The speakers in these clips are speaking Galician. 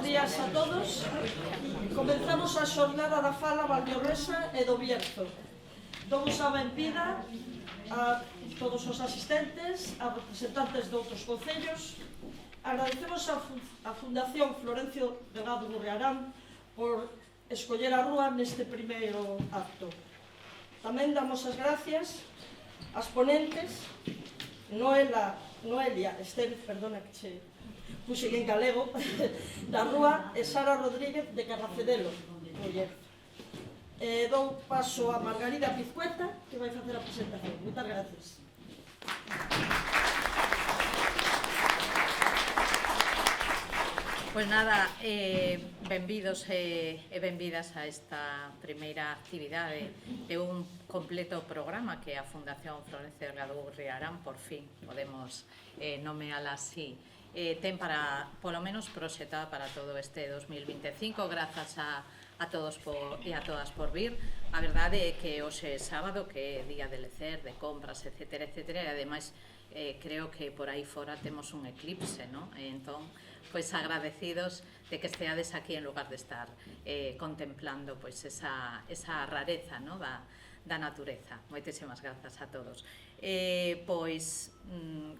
días a todos. Comenzamos a xornada da fala valdiorresa e do Bierzo. Damos a benvida a todos os asistentes, a representantes de outros concellos. Agradecemos a Fundación Florencio Delgado Gurriarán por escoller a rúa neste primeiro acto. Tamén damos as gracias ás ponentes Noelia Estevez, perdona que che puxen en galego, da rúa, e Sara Rodríguez de Carracedelo, muller. Dou paso a Margarida Pizcueta, que vai facer a presentación. Moitas gracias. Pois nada, benvidos e benvidas a esta primeira actividade de un completo programa que a Fundación Florencio Delgado Gurriarán, por fin, podemos nomeala así, ten para, polo menos, proxetada para todo este 2025. Grazas a todos e a todas por vir. A verdade é que hoxe é sábado, que é día de lecer, de compras, etcétera, etcétera, e ademais creo que por aí fora temos un eclipse, non? Entón, pois agradecidos de que esteades aquí en lugar de estar contemplando pois esa rareza, non? Da natureza. Moitísimas grazas a todos. Pois,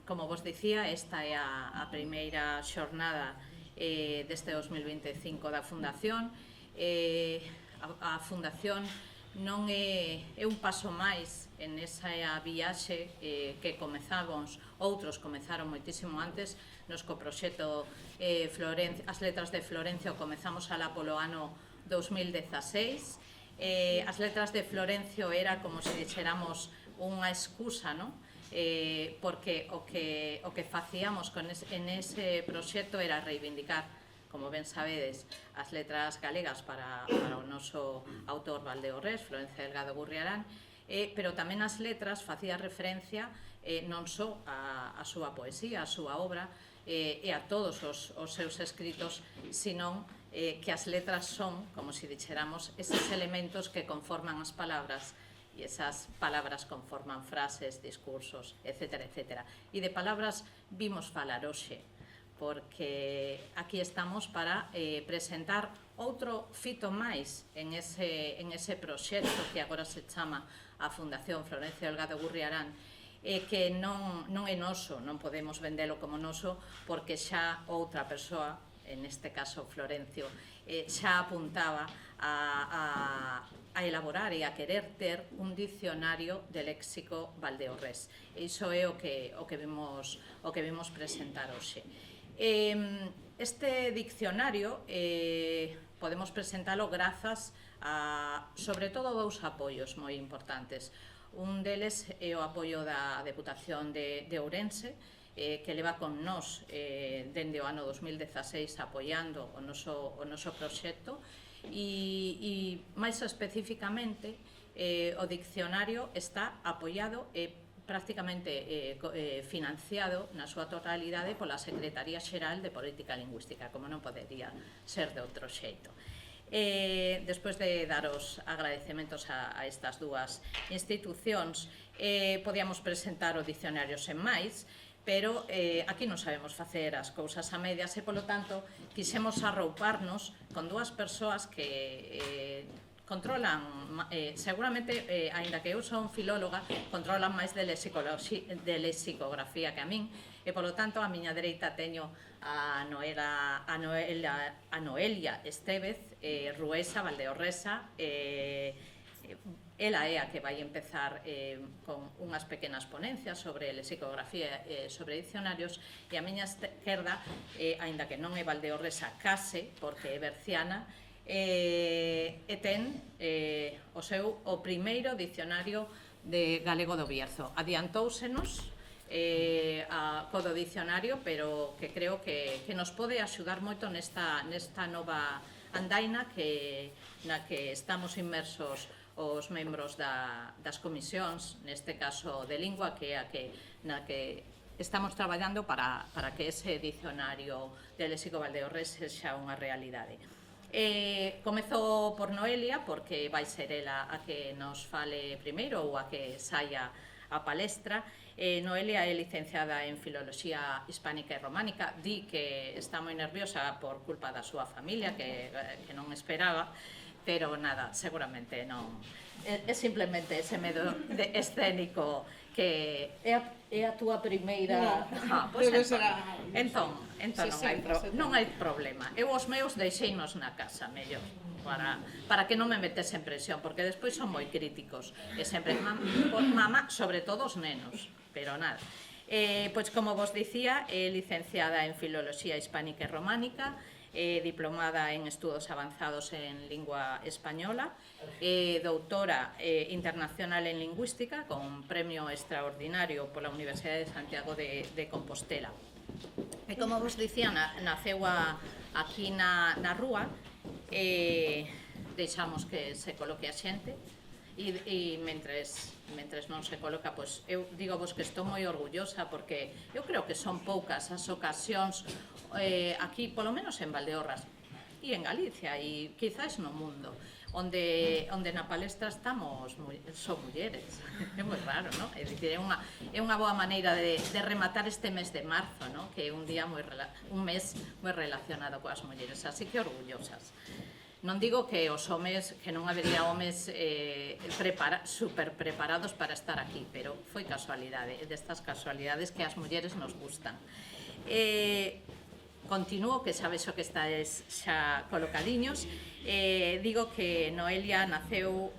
como vos dicía, esta é a primeira xornada deste 2025 da Fundación. A Fundación non é un paso máis en esa viaxe que comezamos, outros comezaron moitísimo antes. Nos co proxecto As Letras de Florencio comezamos alá polo ano 2016. As Letras de Florencio era como se dixéramos unha excusa, non? Porque o que facíamos en ese proxecto era reivindicar, como ben sabedes, as letras galegas para o noso autor valdeorrés, Florencio Delgado Gurriarán, pero tamén as letras facía referencia non só a súa poesía, a súa obra e a todos os seus escritos, senón que as letras son, como se dixéramos, eses elementos que conforman as palabras, e esas palabras conforman frases, discursos, etcétera, etcétera. E de palabras vimos falar hoxe, porque aquí estamos para presentar outro fito máis en ese proxecto que agora se chama a Fundación Florencio Delgado Gurriarán, que non é noso, non podemos vendelo como noso, porque xa outra persoa, en este caso Florencio, xa apuntaba a elaborar e a querer ter un dicionario de léxico valdeorrés. Iso é o que vimos presentar hoxe. Este diccionario podemos presentalo grazas a, sobre todo, dous apoios moi importantes. Un deles é o apoio da Deputación de Ourense, que leva con nós dende o ano 2016 apoiando o noso proxecto, e máis especificamente o diccionario está apoiado e prácticamente financiado na súa totalidade pola Secretaría Xeral de Política Lingüística, como non podería ser de outro xeito. Despois de daros agradecementos a estas dúas institucións, podíamos presentar o dicionario sen máis, pero aquí non sabemos facer as cousas a medias e, polo tanto, quixemos arrouparnos con dúas persoas que controlan, seguramente, aínda que eu son filóloga, controlan máis de lexicografía que a min, e, polo tanto, a miña dereita teño a Noelia Estevez, ruesa, valdeorresa. Ela é a que vai empezar con unhas pequenas ponencias sobre lexicografía e sobre diccionarios, e a miña esquerda, aínda que non é valdeorresa case, porque é berciana, e ten o primeiro dicionario de galego do Bierzo. Adiantóusenos co do dicionario, pero que creo que nos pode axudar moito nesta nova andaina na que estamos inmersos os membros das comisións, neste caso de lingua, que é na que estamos traballando para que ese dicionario de léxico valdeorrés sexa unha realidade. Comezo por Noelia, porque vai ser ela a que nos fale primeiro ou a que saia a palestra. Noelia é licenciada en Filoloxía Hispánica e Románica, di que está moi nerviosa por culpa da súa familia, que non esperaba, pero nada, seguramente non. É simplemente ese medo escénico que é a túa primeira... Pois entón non hai problema. Eu os meus deixeinos na casa, mellor, para que non me metese en presión, porque despois son moi críticos, e sempre, mamá, sobre todo os nenos, pero nada. Pois como vos dicía, é licenciada en Filoloxía Hispánica e Románica, diplomada en Estudos Avanzados en Lingua Española, doutora internacional en Lingüística con premio extraordinario pola Universidade de Santiago de Compostela. E como vos dicía, naceu aquí na rúa, deixamos que se coloque a xente, e mentres non se coloca, pois eu digo vos que estou moi orgullosa, porque eu creo que son poucas as ocasións aquí, polo menos en Valdeorras e en Galicia e quizás no mundo, onde na palestra estamos son mulleres. É moi raro, non? É dicir, é unha boa maneira de rematar este mes de marzo, non? Que é un mes moi relacionado coas mulleres, así que orgullosas. Non digo que os homes, que non habería homes super preparados para estar aquí, pero foi casualidade, destas casualidades que as mulleres nos gustan. Continuo, que sabes o que estáis xa colocadiños. Digo que Noelia naceu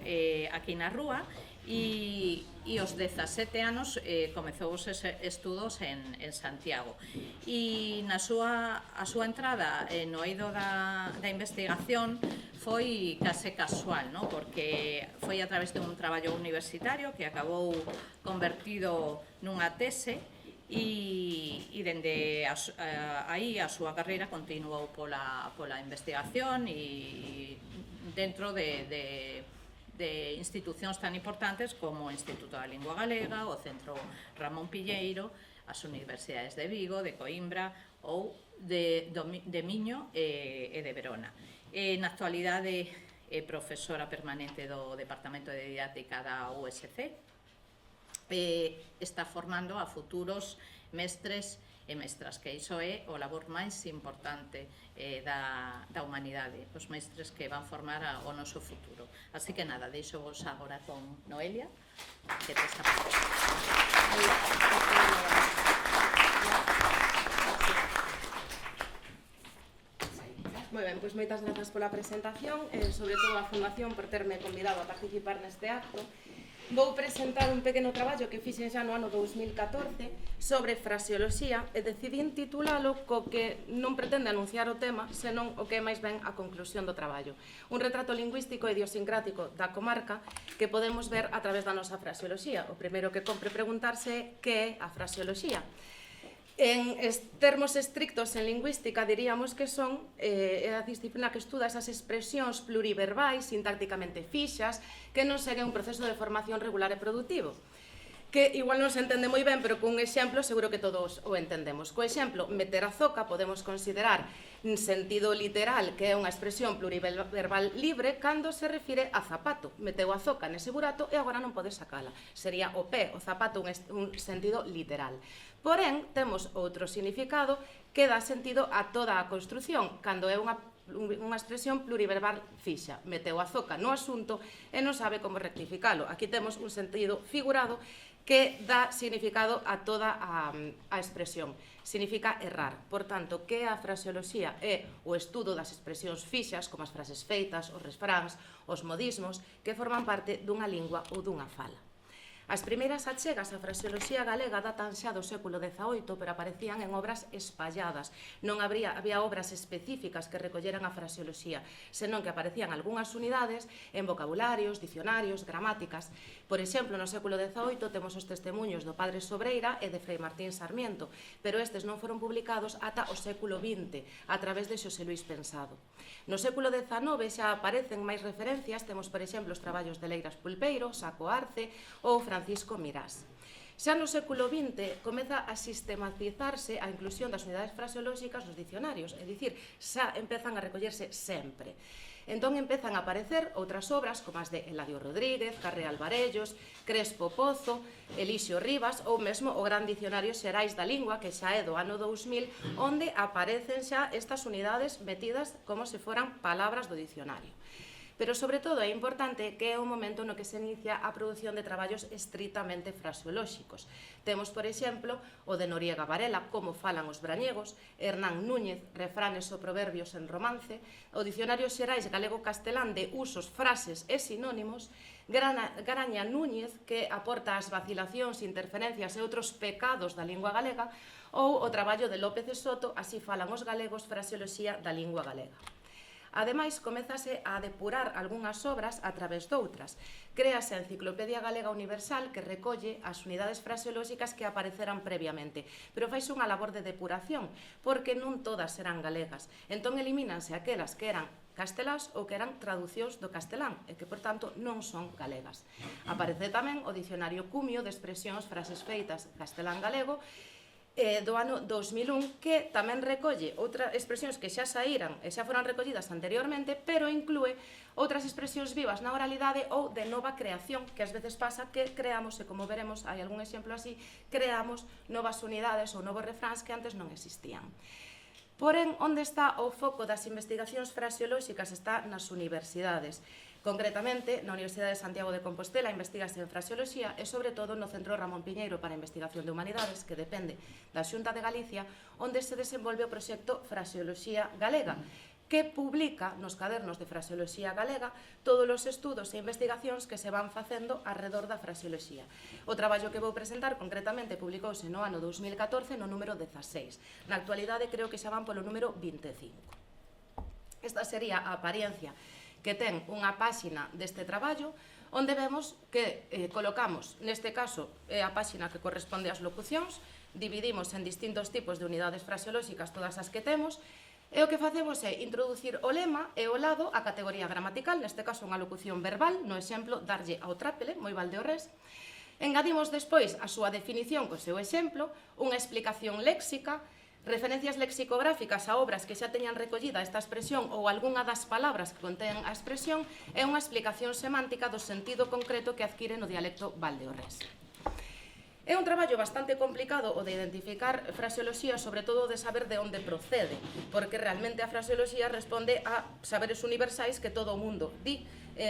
aquí na rúa e aos 17 anos comezou os estudos en Santiago, e a súa entrada no eido da investigación foi case casual, non? Porque foi a través dun traballo universitario que acabou convertido nunha tese, e dende aí a súa carreira continuou pola investigación e dentro de institucións tan importantes como o Instituto da Lingua Galega, o Centro Ramón Pilleiro, as universidades de Vigo, de Coimbra ou de Miño e de Verona. Na actualidade é profesora permanente do Departamento de Didáctica da USC. Está formando a futuros mestres e mestras, que iso é o labor máis importante da humanidade, os mestres que van formar o noso futuro. Así que nada, deixo vos agora con Noelia, que te está Moi ben, pois moitas grazas pola presentación e sobre todo a Fundación por terme convidado a participar neste acto. Vou presentar un pequeno traballo que fixen xa no ano 2014 sobre fraseoloxía e decidín titulalo co que non pretende anunciar o tema, senón o que é máis ben a conclusión do traballo. Un retrato lingüístico e idiosincrático da comarca que podemos ver a través da nosa fraseoloxía. O primeiro que compre preguntarse é que é a fraseoloxía. En termos estrictos en lingüística diríamos que son a disciplina que estuda esas expresións pluriverbais, sintácticamente fixas, que non seguen un proceso de formación regular e productivo. Que igual non se entende moi ben, pero cun exemplo seguro que todos o entendemos. Co exemplo, meter a zoca podemos considerar en sentido literal que é unha expresión pluriverbal libre cando se refire a zapato. Meteu a zoca nese burato e agora non pode sacala. Sería o pé, o zapato, un sentido literal. Porén, temos outro significado que dá sentido a toda a construción, cando é unha expresión pluriverbal fixa. Meteu a zoca no asunto e non sabe como rectificalo. Aquí temos un sentido figurado que dá significado a toda a expresión. Significa errar. Por tanto, que a fraseoloxía é o estudo das expresións fixas, como as frases feitas, os refráns, os modismos, que forman parte dunha lingua ou dunha fala. As primeiras achegas á fraseoloxía galega datan xa do século XVIII, pero aparecían en obras espalladas. Non había obras específicas que recolleran a fraseoloxía, senón que aparecían algunhas unidades en vocabularios, dicionarios, gramáticas. Por exemplo, no século XVIII temos os testemuños do padre Sobreira e de Frei Martín Sarmiento, pero estes non foron publicados ata o século XX, a través de Xosé Luís Pensado. No século XIX xa aparecen máis referencias, temos, por exemplo, os traballos de Leiras Pulpeiro, Saco Arce ou Francisco Mirás. Xa no século XX comeza a sistematizarse a inclusión das unidades fraseolóxicas nos dicionarios, é dicir, xa empezan a recollerse sempre. Entón empezan a aparecer outras obras como as de Eladio Rodríguez, Carré Alvarellos, Crespo Pozo, Elixio Rivas ou mesmo o Gran Dicionario Xerais da Lingua, que xa é do ano 2000, onde aparecen xa estas unidades metidas como se foran palabras do dicionario. Pero, sobre todo, é importante que é o momento no que se inicia a produción de traballos estritamente fraseolóxicos. Temos, por exemplo, o de Noriega Varela, Como falan os brañegos, Hernán Núñez, Refranes ou proverbios en romance, o Dicionario Xerais galego-castelán de usos, frases e sinónimos, Garaña Núñez, que aporta as vacilacións, interferencias e outros pecados da lingua galega, ou o traballo de López de Soto, Así falan os galegos, fraseoloxía da lingua galega. Ademais, comezase a depurar algunhas obras a través doutras. Créase a Enciclopedia Galega Universal que recolle as unidades fraseolóxicas que apareceran previamente, pero faise unha labor de depuración, porque non todas eran galegas. Entón, elimínanse aquelas que eran castelás ou que eran traducións do castelán e que, por tanto, non son galegas. Aparece tamén o Dicionario Cumio de expresións, frases feitas castelán-galego, do ano 2001, que tamén recolle outras expresións que xa saíran e xa foran recollidas anteriormente, pero inclúe outras expresións vivas na oralidade ou de nova creación, que ás veces pasa que creamos, e como veremos, hai algún exemplo así, creamos novas unidades ou novos refráns que antes non existían. Porén, onde está o foco das investigacións fraseolóxicas está nas universidades. Concretamente, na Universidade de Santiago de Compostela investígase en fraseoloxía e, sobre todo, no Centro Ramón Piñeiro para a Investigación de Humanidades, que depende da Xunta de Galicia, onde se desenvolve o proxecto Fraseoloxía Galega, que publica nos cadernos de fraseoloxía galega todos os estudos e investigacións que se van facendo alrededor da fraseoloxía. O traballo que vou presentar, concretamente, publicouse no ano 2014 no número 16. Na actualidade, creo que xa van polo número 25. Esta sería a apariencia que ten unha páxina deste traballo, onde vemos que colocamos, neste caso, a páxina que corresponde ás locucións, dividimos en distintos tipos de unidades fraseolóxicas todas as que temos, e o que facemos é introducir o lema e ao lado a categoría gramatical, neste caso unha locución verbal, no exemplo, darlle ao trápele, moi valdeorrés. Engadimos despois a súa definición co seu exemplo, unha explicación léxica, referencias lexicográficas a obras que xa teñan recollida esta expresión ou algunha das palabras que contén a expresión e unha explicación semántica do sentido concreto que adquire no dialecto valdeorrés. É un traballo bastante complicado o de identificar fraseoloxía, sobre todo de saber de onde procede, porque realmente a fraseoloxía responde a saberes universais que todo o mundo di,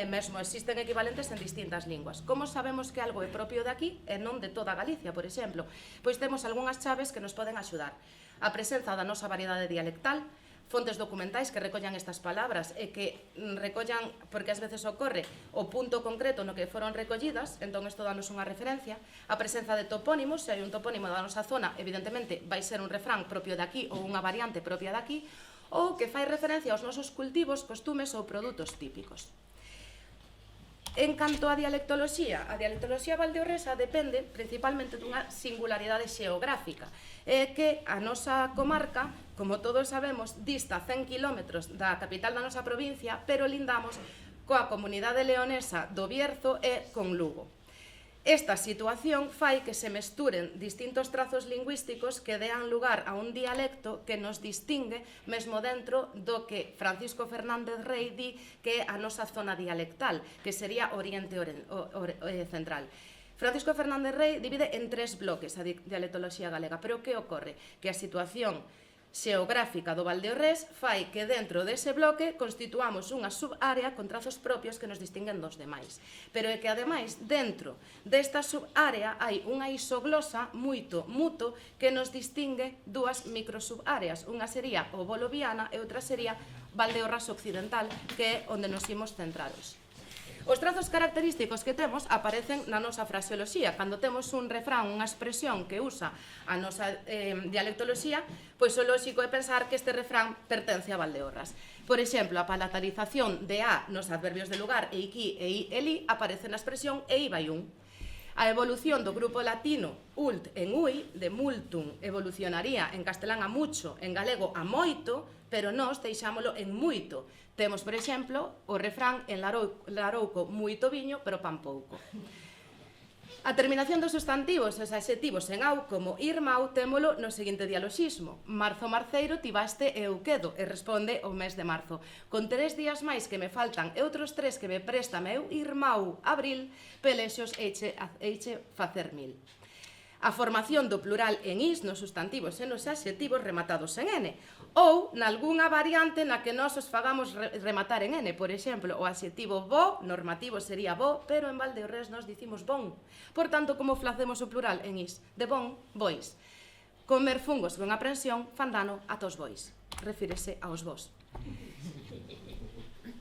mesmo existen equivalentes en distintas linguas. Como sabemos que algo é propio de aquí e non de toda Galicia, por exemplo? Pois temos algunhas chaves que nos poden axudar. A presenza da nosa variedade dialectal, fontes documentais que recollan estas palabras e que recollan, porque ás veces ocorre, o punto concreto no que foron recollidas, entón isto danos unha referencia, a presenza de topónimos, se hai un topónimo da nosa zona, evidentemente vai ser un refrán propio de aquí ou unha variante propia de aquí, ou que fai referencia aos nosos cultivos, costumes ou produtos típicos. En canto á dialectoloxía, a dialectoloxía valdeorresa depende principalmente dunha singularidade xeográfica, que a nosa comarca, como todos sabemos, dista 100 km da capital da nosa provincia, pero lindamos coa comunidade leonesa do Bierzo e con Lugo. Esta situación fai que se mesturen distintos trazos lingüísticos que dean lugar a un dialecto que nos distingue mesmo dentro do que Francisco Fernández Rey di que é a nosa zona dialectal, que sería Oriente Central. Francisco Fernández Rey divide en 3 bloques a dialectoloxía galega, pero que ocorre? Que a situación xeográfica do valdeorrés fai que dentro dese bloque constituamos unha subárea con trazos propios que nos distinguen dos demais. Pero é que, ademais, dentro desta subárea hai unha isoglosa moito muto que nos distingue dúas microsubáreas. Unha sería o boloviana e outra sería Valdeorras Occidental, que é onde nos imos centrados. Os trazos característicos que temos aparecen na nosa fraseoloxía. Cando temos un refrán, unha expresión que usa a nosa dialectoloxía, pois o lóxico é pensar que este refrán pertence a Valdeorras. Por exemplo, a palatalización de a nos adverbios de lugar e iqui e i e li aparece na expresión e i vai un. A evolución do grupo latino ult en ui, de multum, evolucionaría en castelán a mucho, en galego a moito, pero nós deixámolo en muito. Temos, por exemplo, o refrán en Larouco moito viño, pero pan pouco. A terminación dos substantivos e os adxetivos en au como irmau témolo no seguinte dialoxismo. Marzo marceiro tivaste e eu quedo, e responde o mes de marzo. Con 3 días máis que me faltan e outros 3 que me presta meu irmau abril, pelexos eiche facer 1000. A formación do plural en is nos substantivos e nos adxetivos rematados en n, ou nalgúna variante na que nós os fagamos rematar en n. Por exemplo, o adxetivo bo, normativo sería bo, pero en Valdeorres nos dicimos bon. Por tanto, como facemos o plural en is? De bon, bois. Comer fungos con aprensión fan dano a tos bois. Refírese aos vos.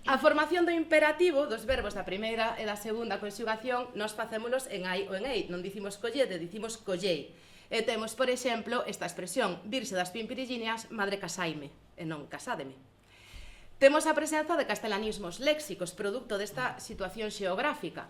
A formación do imperativo dos verbos da primeira e da segunda conxugación nos facémolos en ai ou en ei, non dicimos collede, dicimos collei. E temos, por exemplo, esta expresión, virse das pimpirillíneas, madre casaime, e non casádeme. Temos a presenza de castelanismos léxicos, producto desta situación xeográfica.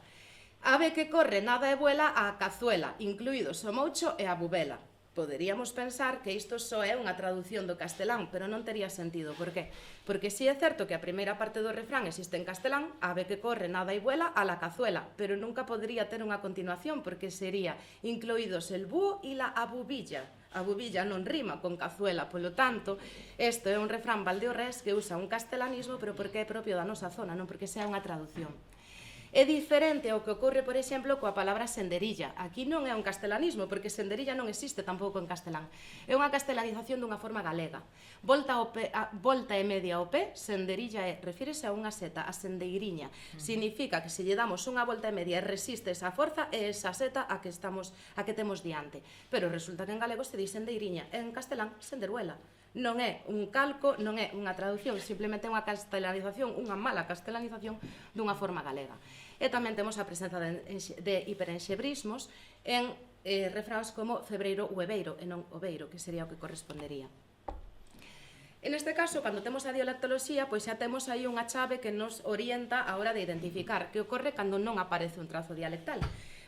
Ave que corre, nada e vuela a cazuela, incluídos o moucho e a bubela. Poderíamos pensar que isto só é unha traducción do castelán, pero non tería sentido. Por qué? Porque si é certo que a primeira parte do refrán existe en castelán, ave que corre, nada e vuela, a la cazuela, pero nunca podría ter unha continuación, porque sería incluídos el búho e la abubilla. A bubilla non rima con cazuela, polo tanto, isto é un refrán valdeorrés que usa un castelanismo, pero porque é propio da nosa zona, non porque sea unha traducción. É diferente ao que ocorre, por exemplo, coa palabra senderilla. Aquí non é un castelanismo, porque senderilla non existe tampouco en castelán. É unha castelanización dunha forma galega. Volta e media ao pé, senderilla é, refírese a unha seta, a sendeiriña. Significa que se lle damos unha volta e media e resiste esa forza, é esa seta a que temos diante. Pero resulta que en galego se di sendeiriña, e en castelán, senderuela. Non é un calco, non é unha traducción, simplemente é unha castelanización, unha mala castelanización dunha forma galega. E tamén temos a presenza de hiperenxebrismos en refráns como febreiro ou ebeiro, e non obeiro, que sería o que correspondería. En este caso, cando temos a dialectoloxía, pois xa temos aí unha chave que nos orienta a hora de identificar que ocorre cando non aparece un trazo dialectal.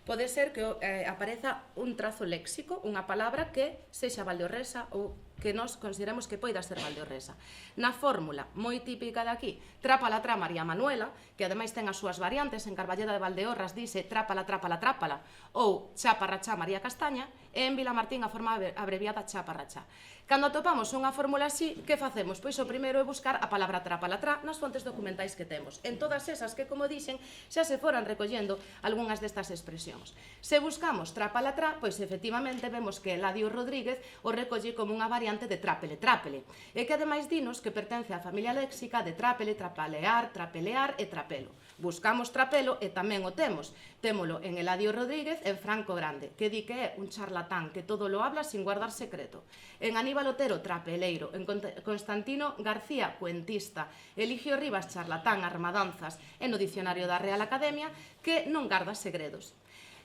Pode ser que apareza un trazo léxico, unha palabra que sexa valdeorresa ou que nos consideremos que poida ser valdeorresa. Na fórmula moi típica de aquí, trápala tra María Manuela, que ademais ten as súas variantes, en Carballeda de Valdeorras dice trápala, trápala, trápala, ou chaparrachá María Castaña, e en Vilamartín a forma abreviada chaparrachá. Cando atopamos unha fórmula así, que facemos? Pois o primeiro é buscar a palabra trapalatrá nas fontes documentais que temos. En todas esas que, como dixen, xa se foran recollendo algunhas destas expresións. Se buscamos trapalatrá, pois efectivamente vemos que Eladio Rodríguez o recolle como unha variante de trápele, trápele, e que ademais dinos que pertence á familia léxica de trápele, trapalear, trapelear e trapelo. Buscamos trapelo e tamén o temos. Témolo en Eladio Rodríguez e en Franco Grande, que di que é un charlatán que todo lo habla sin guardar secreto. En Aníbal Otero, trapeleiro. En Constantino García, cuentista. Eligio Rivas, charlatán, armadanzas. E no dicionario da Real Academia, que non garda segredos.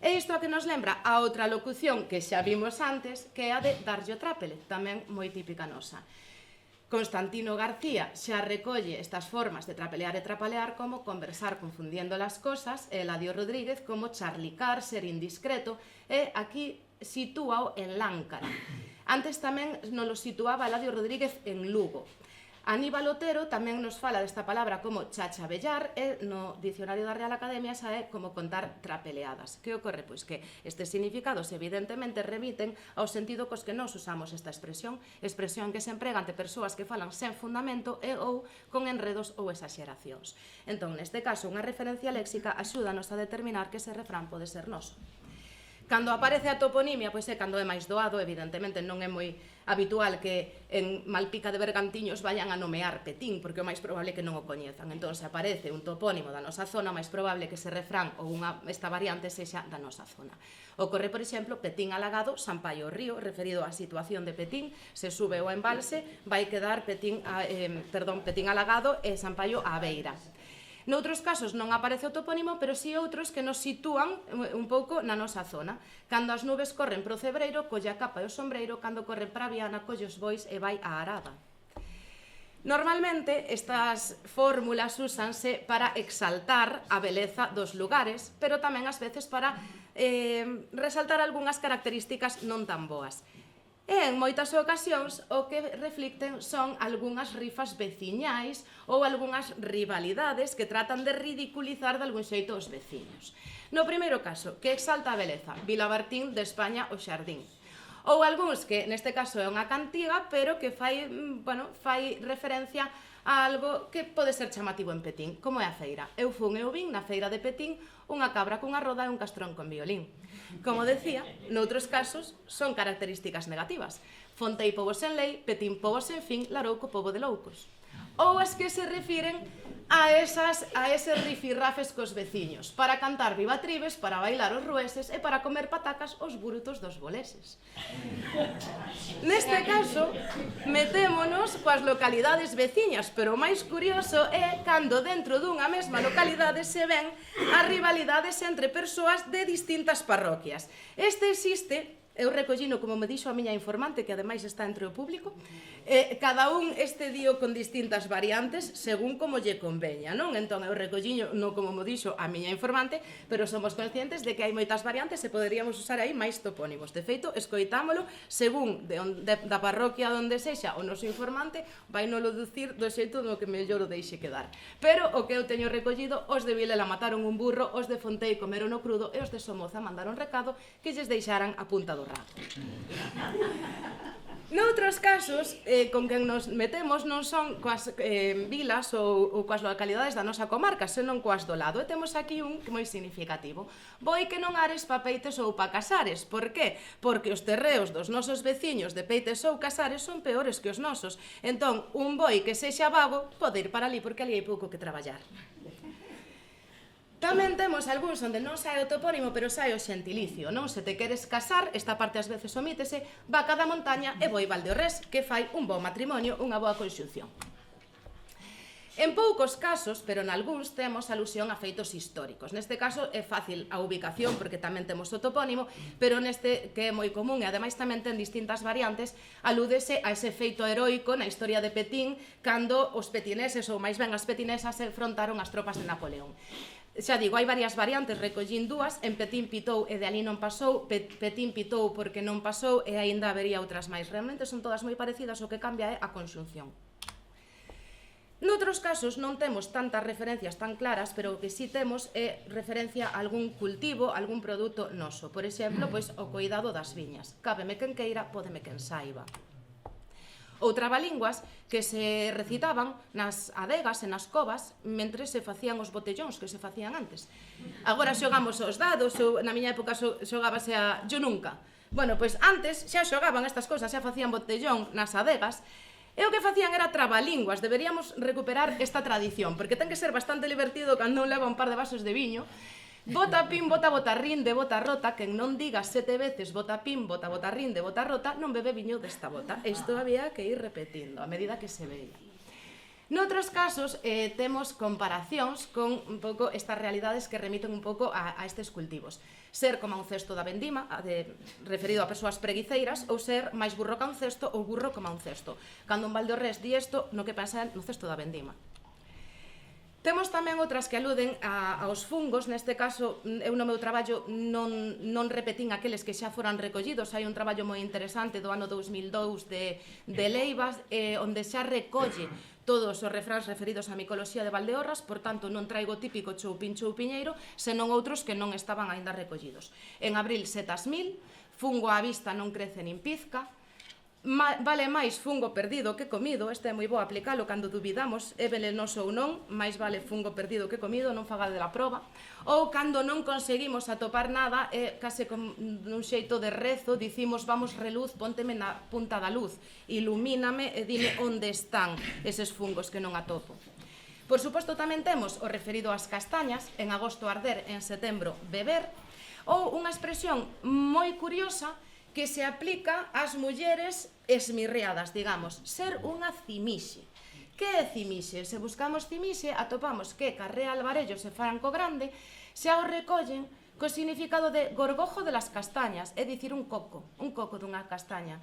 E isto a que nos lembra a outra locución que xa vimos antes, que é a de darlle o trápele, tamén moi típica nosa. Constantino García xa recolle estas formas de trapelear e trapalear como conversar confundiendo las cosas, e Eladio Rodríguez como charlicar, ser indiscreto, e aquí sitúao en Láncara. Antes tamén nos lo situaba Eladio Rodríguez en Lugo. Aníbal Otero tamén nos fala desta palabra como chachabellar e no dicionario da Real Academia xa é como contar trapeleadas. Que ocorre? Pois que estes significados evidentemente remiten ao sentido cos que nós usamos esta expresión que se emprega ante persoas que falan sen fundamento e ou con enredos ou exaxeracións. Entón, neste caso, unha referencia léxica axúdanos a determinar que ese refrán pode ser noso. Cando aparece a toponimia, pois é cando é máis doado, evidentemente non é moi habitual que en Malpica de Bergantiños vayan a nomear Petín, porque o máis probable é que non o coñezan. Entón, se aparece un topónimo da nosa zona, o máis probable que ese refrán ou esta variante sexa da nosa zona. Ocorre, por exemplo, Petín alagado, San Paio Río, referido á situación de Petín, se sube ao embalse, vai quedar Petín alagado e San Paio á beira. Noutros casos non aparece o topónimo, pero si outros que nos sitúan un pouco na nosa zona. Cando as nubes corren pro Cebreiro, colle a capa e o sombreiro, cando corren para a Viana, colle os bois e vai á arada. Normalmente, estas fórmulas úsanse para exaltar a beleza dos lugares, pero tamén ás veces para resaltar algunhas características non tan boas. E en moitas ocasións o que reflicten son algunhas rifas veciñais ou algunhas rivalidades que tratan de ridiculizar de algún xeito os veciños. No primeiro caso, que exalta a beleza, Vilabertín de España o Xardín. Ou algúns que neste caso é unha cantiga, pero que fai referencia a algo que pode ser chamativo en Petín, como é a feira. Eu fun e o vin na feira de Petín unha cabra cunha roda e un castrón con violín. Como decía, noutros casos son características negativas. Fontei pobo sen lei, Petín pobo sen fin, Larouco pobo de loucos. Ou as que se refiren a eses rifirrafes cos veciños, para cantar vivatribes, para bailar os rueses e para comer patacas os brutos dos boleses. Neste caso, metémonos coas localidades veciñas, pero o máis curioso é cando dentro dunha mesma localidade se ven as rivalidades entre persoas de distintas parroquias. Este existe. Eu recollino, como me dixo a miña informante, que ademais está entre o público, cada un este dío con distintas variantes según como lle conveña, non? Entón eu recollino, non como me dixo a miña informante, pero somos conscientes de que hai moitas variantes e poderíamos usar aí máis topónimos. De feito, escoitámolo según da parroquia onde sexa o noso informante, vai nolo dicir do xeito no que mellor o deixe quedar. Pero o que eu teño recollido, os de Vilela mataron un burro, os de Fontei comeron o crudo e os de Somoza mandaron recado que lles deixaran a punta do rabo. Noutros casos, con quen nos metemos non son coas vilas ou coas localidades da nosa comarca, senón coas do lado. E temos aquí un moi significativo. Boi que non ares pa Peites ou pa Casares. Por qué? Porque os terreos dos nosos veciños de Peites ou Casares son peores que os nosos. Entón, un boi que sexa vago pode ir para ali porque ali hai pouco que traballar. Tamén temos algúns onde non sae o topónimo, pero sae o xentilicio, non? Se te queres casar, esta parte ás veces omítese, vaca da montaña e boi valdeorrés, que fai un bo matrimonio, unha boa conxunción. En poucos casos, pero nalgúns, temos alusión a feitos históricos. Neste caso é fácil a ubicación, porque tamén temos o topónimo, pero neste, que é moi común e ademais tamén ten distintas variantes, alúdese a ese feito heroico na historia de Petín, cando os petineses, ou máis ben as petinesas, se enfrontaron ás tropas de Napoleón. Xa digo, hai varias variantes, recollín dúas, en Petín pitou e de ali non pasou, Petín pitou porque non pasou e aínda habería outras máis. Realmente son todas moi parecidas, o que cambia é a conxunción. Noutros casos non temos tantas referencias tan claras, pero o que sí temos é referencia a algún cultivo, algún produto noso. Por exemplo, pois, o coidado das viñas. Cábeme quen queira, pódeme quen saiba. Ou trabalínguas que se recitaban nas adegas e nas covas mentre se facían os botellóns que se facían antes. Agora xogamos os dados, ou na miña época xogábase a yo nunca. Bueno, pois antes xa xogaban estas cousas, xa facían botellón nas adegas, e o que facían era trabalínguas. Deberíamos recuperar esta tradición, porque ten que ser bastante divertido cando un leva un par de vasos de viño. Bota pin, bota botarrín de bota rota, quen non diga 7 veces bota pin, bota botarrín de bota rota, non bebe viño desta bota. Isto había que ir repetindo a medida que se veía. Noutros casos, temos comparacións con un pouco estas realidades que remiten un pouco a estes cultivos. Ser como un cesto da vendima, referido a persoas preguiceiras, ou ser máis burro que un cesto ou burro como un cesto. Cando un valdeorrés di isto, no que pensa no cesto da vendima. Temos tamén outras que aluden aos fungos, neste caso eu no meu traballo non repetín aqueles que xa foran recollidos, hai un traballo moi interesante do ano 2002 de Leivas, onde xa recolle todos os refráns referidos á micoloxía de Valdeorras, por tanto non traigo típico choupiñeiro, senón outros que non estaban aínda recollidos. En abril setas 1000, fungo á vista non crece nin pizca, vale máis fungo perdido que comido, este é moi bo aplicalo cando dubidamos, é venenoso ou non, máis vale fungo perdido que comido, non fagade a proba. Ou cando non conseguimos atopar nada, é case con un xeito de rezo, dicimos vamos reluz, pónteme na punta da luz, ilumíname e dime onde están eses fungos que non atopo. Por suposto tamén temos o referido ás castañas, en agosto arder, en setembro beber, ou unha expresión moi curiosa que se aplica ás mulleres esmirreadas, digamos, ser unha cimixe. Que é cimixe? Se buscamos cimixe, atopamos que Carrea Alvarello e Franco Grande xa o recollen co significado de gorgojo de las castañas, é dicir, un coco dunha castaña.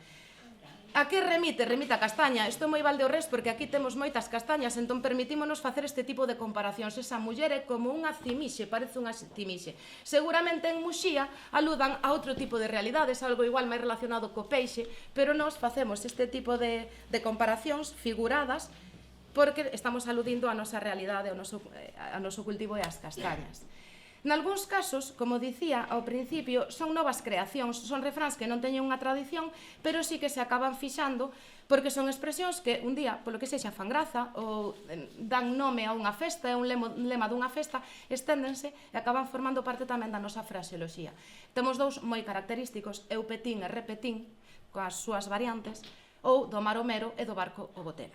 A que remite? Remite a castaña. Isto é moi Valdeorrés porque aquí temos moitas castañas, entón permitímonos facer este tipo de comparacións. Esa muller é como unha cimixe, parece unha cimixe. Seguramente en Muxía aludan a outro tipo de realidades, algo igual máis relacionado co peixe, pero nós facemos este tipo de comparacións figuradas porque estamos aludindo a nosa realidade, ao noso cultivo e ás castañas. Nalgúns casos, como dicía ao principio, son novas creacións, son refráns que non teñen unha tradición, pero sí que se acaban fixando porque son expresións que un día, polo que sexa, fan graza ou dan nome a unha festa, é un lema dunha festa, esténdense e acaban formando parte tamén da nosa fraseoloxía. Temos dous moi característicos, eupetín e repetín, coas súas variantes, ou do mar o mero e do barco o botelo.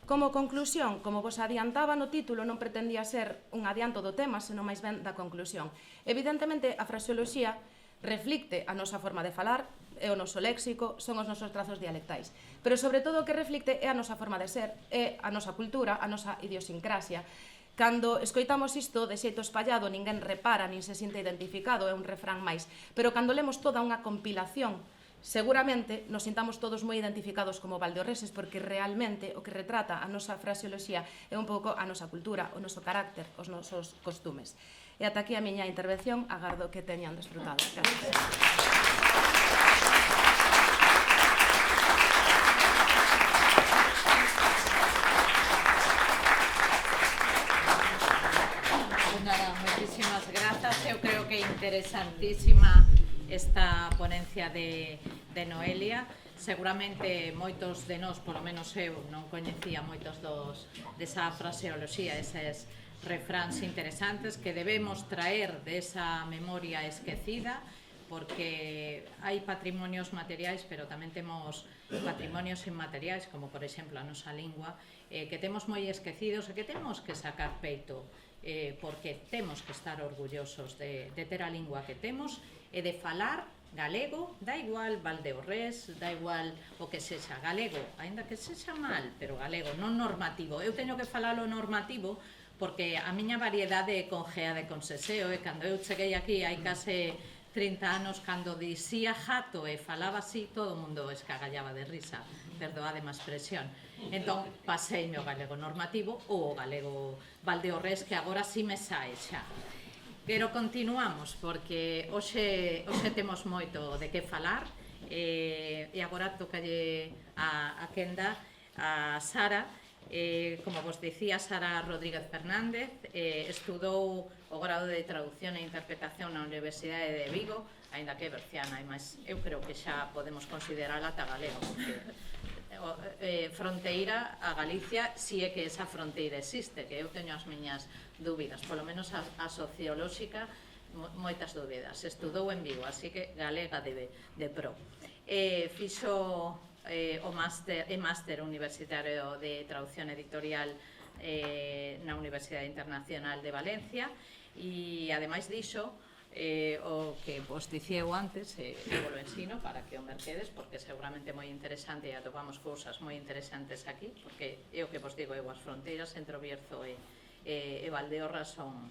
Como conclusión, como vos adiantaba no título, non pretendía ser un adianto do tema, senón máis ben da conclusión. Evidentemente, a fraseoloxía reflicte a nosa forma de falar, é o noso léxico, son os nosos trazos dialectais. Pero, sobre todo, o que reflicte é a nosa forma de ser, é a nosa cultura, a nosa idiosincrasia. Cando escoitamos isto de xeito espallado, ninguén repara, nin se sinte identificado, é un refrán máis. Pero cando lemos toda unha compilación, seguramente nos sintamos todos moi identificados como valdeorreses porque realmente o que retrata a nosa fraseoloxía é un pouco a nosa cultura, o noso carácter, os nosos costumes. E ata aquí a miña intervención, agardo que teñan desfrutado. Gracias. Nada, moitísimas grazas. Eu creo que é interesantísima esta ponencia de Noelia. Seguramente moitos de nós, polo menos eu, non coñecía moitos desa fraseoloxía, eses refráns interesantes que debemos traer desa memoria esquecida, porque hai patrimonios materiais, pero tamén temos patrimonios inmateriais, como por exemplo a nosa lingua, que temos moi esquecidos e que temos que sacar peito, porque temos que estar orgullosos de ter a lingua que temos e de falar galego, da igual valdeorrés, da igual o que sexa galego, aínda que sexa mal, pero galego, non normativo. Eu teño que falalo normativo porque a miña variedade é con gea de conseseo, e cando eu cheguei aquí hai case 30 anos, cando dicía jato e falaba así, todo o mundo escagallaba de risa, perdoade má expresión. Entón, paseime o galego normativo ou o galego valdeorrés, que agora sí me sae xa. Pero continuamos, porque hoxe temos moito de que falar, e agora tocalle a quenda a Sara. Como vos dicía, Sara Rodríguez Fernández estudou o grado de traducción e interpretación na Universidade de Vigo, aínda que é berciana, mas eu creo que xa podemos considerala ata galego, porque fronteira a Galicia, si é que esa fronteira existe, que eu teño as miñas dúbidas, polo menos a sociolóxica, moitas dúbidas. Estudou en Vigo, así que galega de pro. Fixo o máster universitario de traducción editorial na Universidade Internacional de Valencia, e ademais dixo o que vos dicía eu antes, eu lo ensino para que o merquedes, porque seguramente é moi interesante e atopamos cousas moi interesantes aquí, porque é o que vos digo, as fronteiras entre o Bierzo e Valdeorras son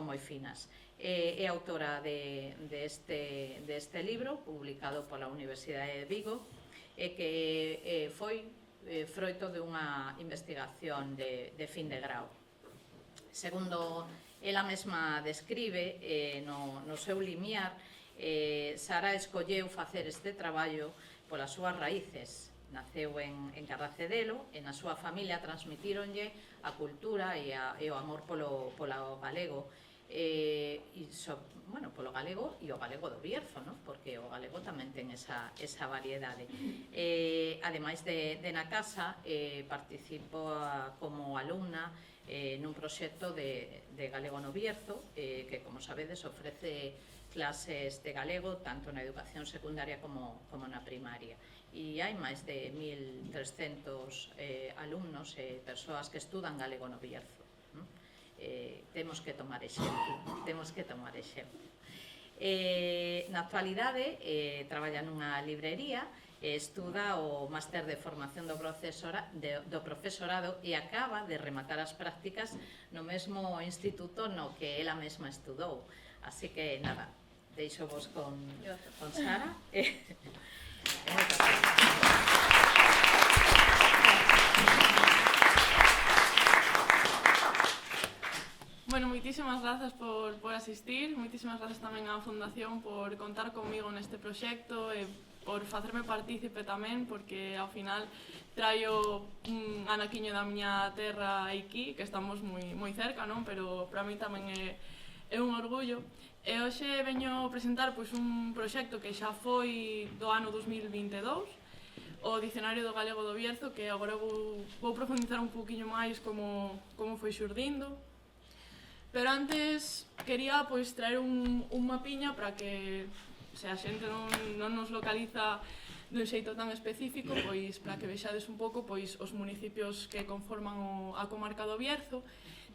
moi finas. É autora deste libro, publicado pola Universidade de Vigo, e que foi froito de unha investigación de fin de grau. Segundo ela mesma describe no seu limiar, Sara escolleu facer este traballo polas súas raíces. Naceu en Carracedelo e na súa familia transmitíronlle a cultura e o amor polo galego, polo galego e o galego do Bierzo, porque o galego tamén ten esa variedade. Ademais de na casa, participa como alumna nun proxecto de galego no Bierzo, que, como sabedes, ofrece clases de galego tanto na educación secundaria como na primaria. E hai máis de 1.300 alumnos e persoas que estudan galego no Bierzo. Temos que tomar exemplo. Na actualidade traballa nunha librería, estuda o máster de formación do profesorado e acaba de rematar as prácticas no mesmo instituto no que ela mesma estudou. Así que, nada, deixo vos con Sara. Moitas grazas. Bueno, moitísimas grazas por asistir, moitísimas grazas tamén á Fundación por contar comigo neste proxecto e por facerme partícipe tamén, porque ao final traio un anaquiño da miña terra aquí, que estamos moi cerca, non? Pero para mí tamén é un orgullo. E hoxe veño a presentar pois, un proxecto que xa foi do ano 2022, o Dicionario do Galego do Bierzo, que agora vou profundizar un poquinho máis como foi xurdindo. Pero antes quería pois traer un mapiña para que se a xente non nos localiza dun xeito tan específico, pois para que vexades un pouco pois os municipios que conforman a comarca do Bierzo.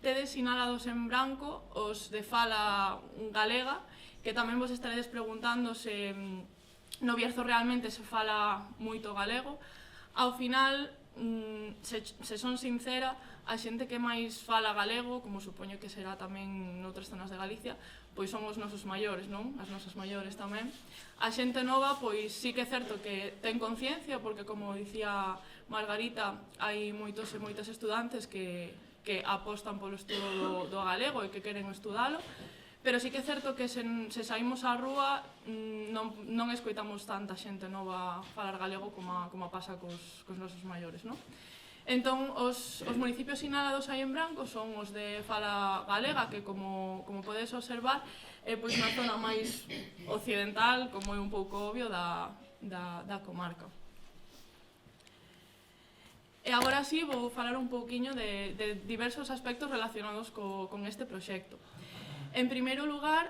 Tedes sinalados en branco os de fala galega, que tamén vos estaredes preguntando se no Bierzo realmente se fala moito galego. Ao final, se son sincera, a xente que máis fala galego, como supoño que será tamén noutras zonas de Galicia, pois son os nosos maiores, non? As nosas maiores tamén. A xente nova, pois sí que é certo que ten conciencia, porque como dicía Margarita, hai moitos e moitas estudantes que apostan polo estudo do galego e que queren estudalo, pero sí que é certo que se saímos á rúa non escoitamos tanta xente nova falar galego como pasa cos nosos maiores, non? Entón, os municipios sinalados aí en branco son os de fala galega, que como podes observar, é pois na zona máis occidental, como é un pouco obvio, da comarca. E agora sí, vou falar un pouquiño de diversos aspectos relacionados con este proxecto. En primeiro lugar,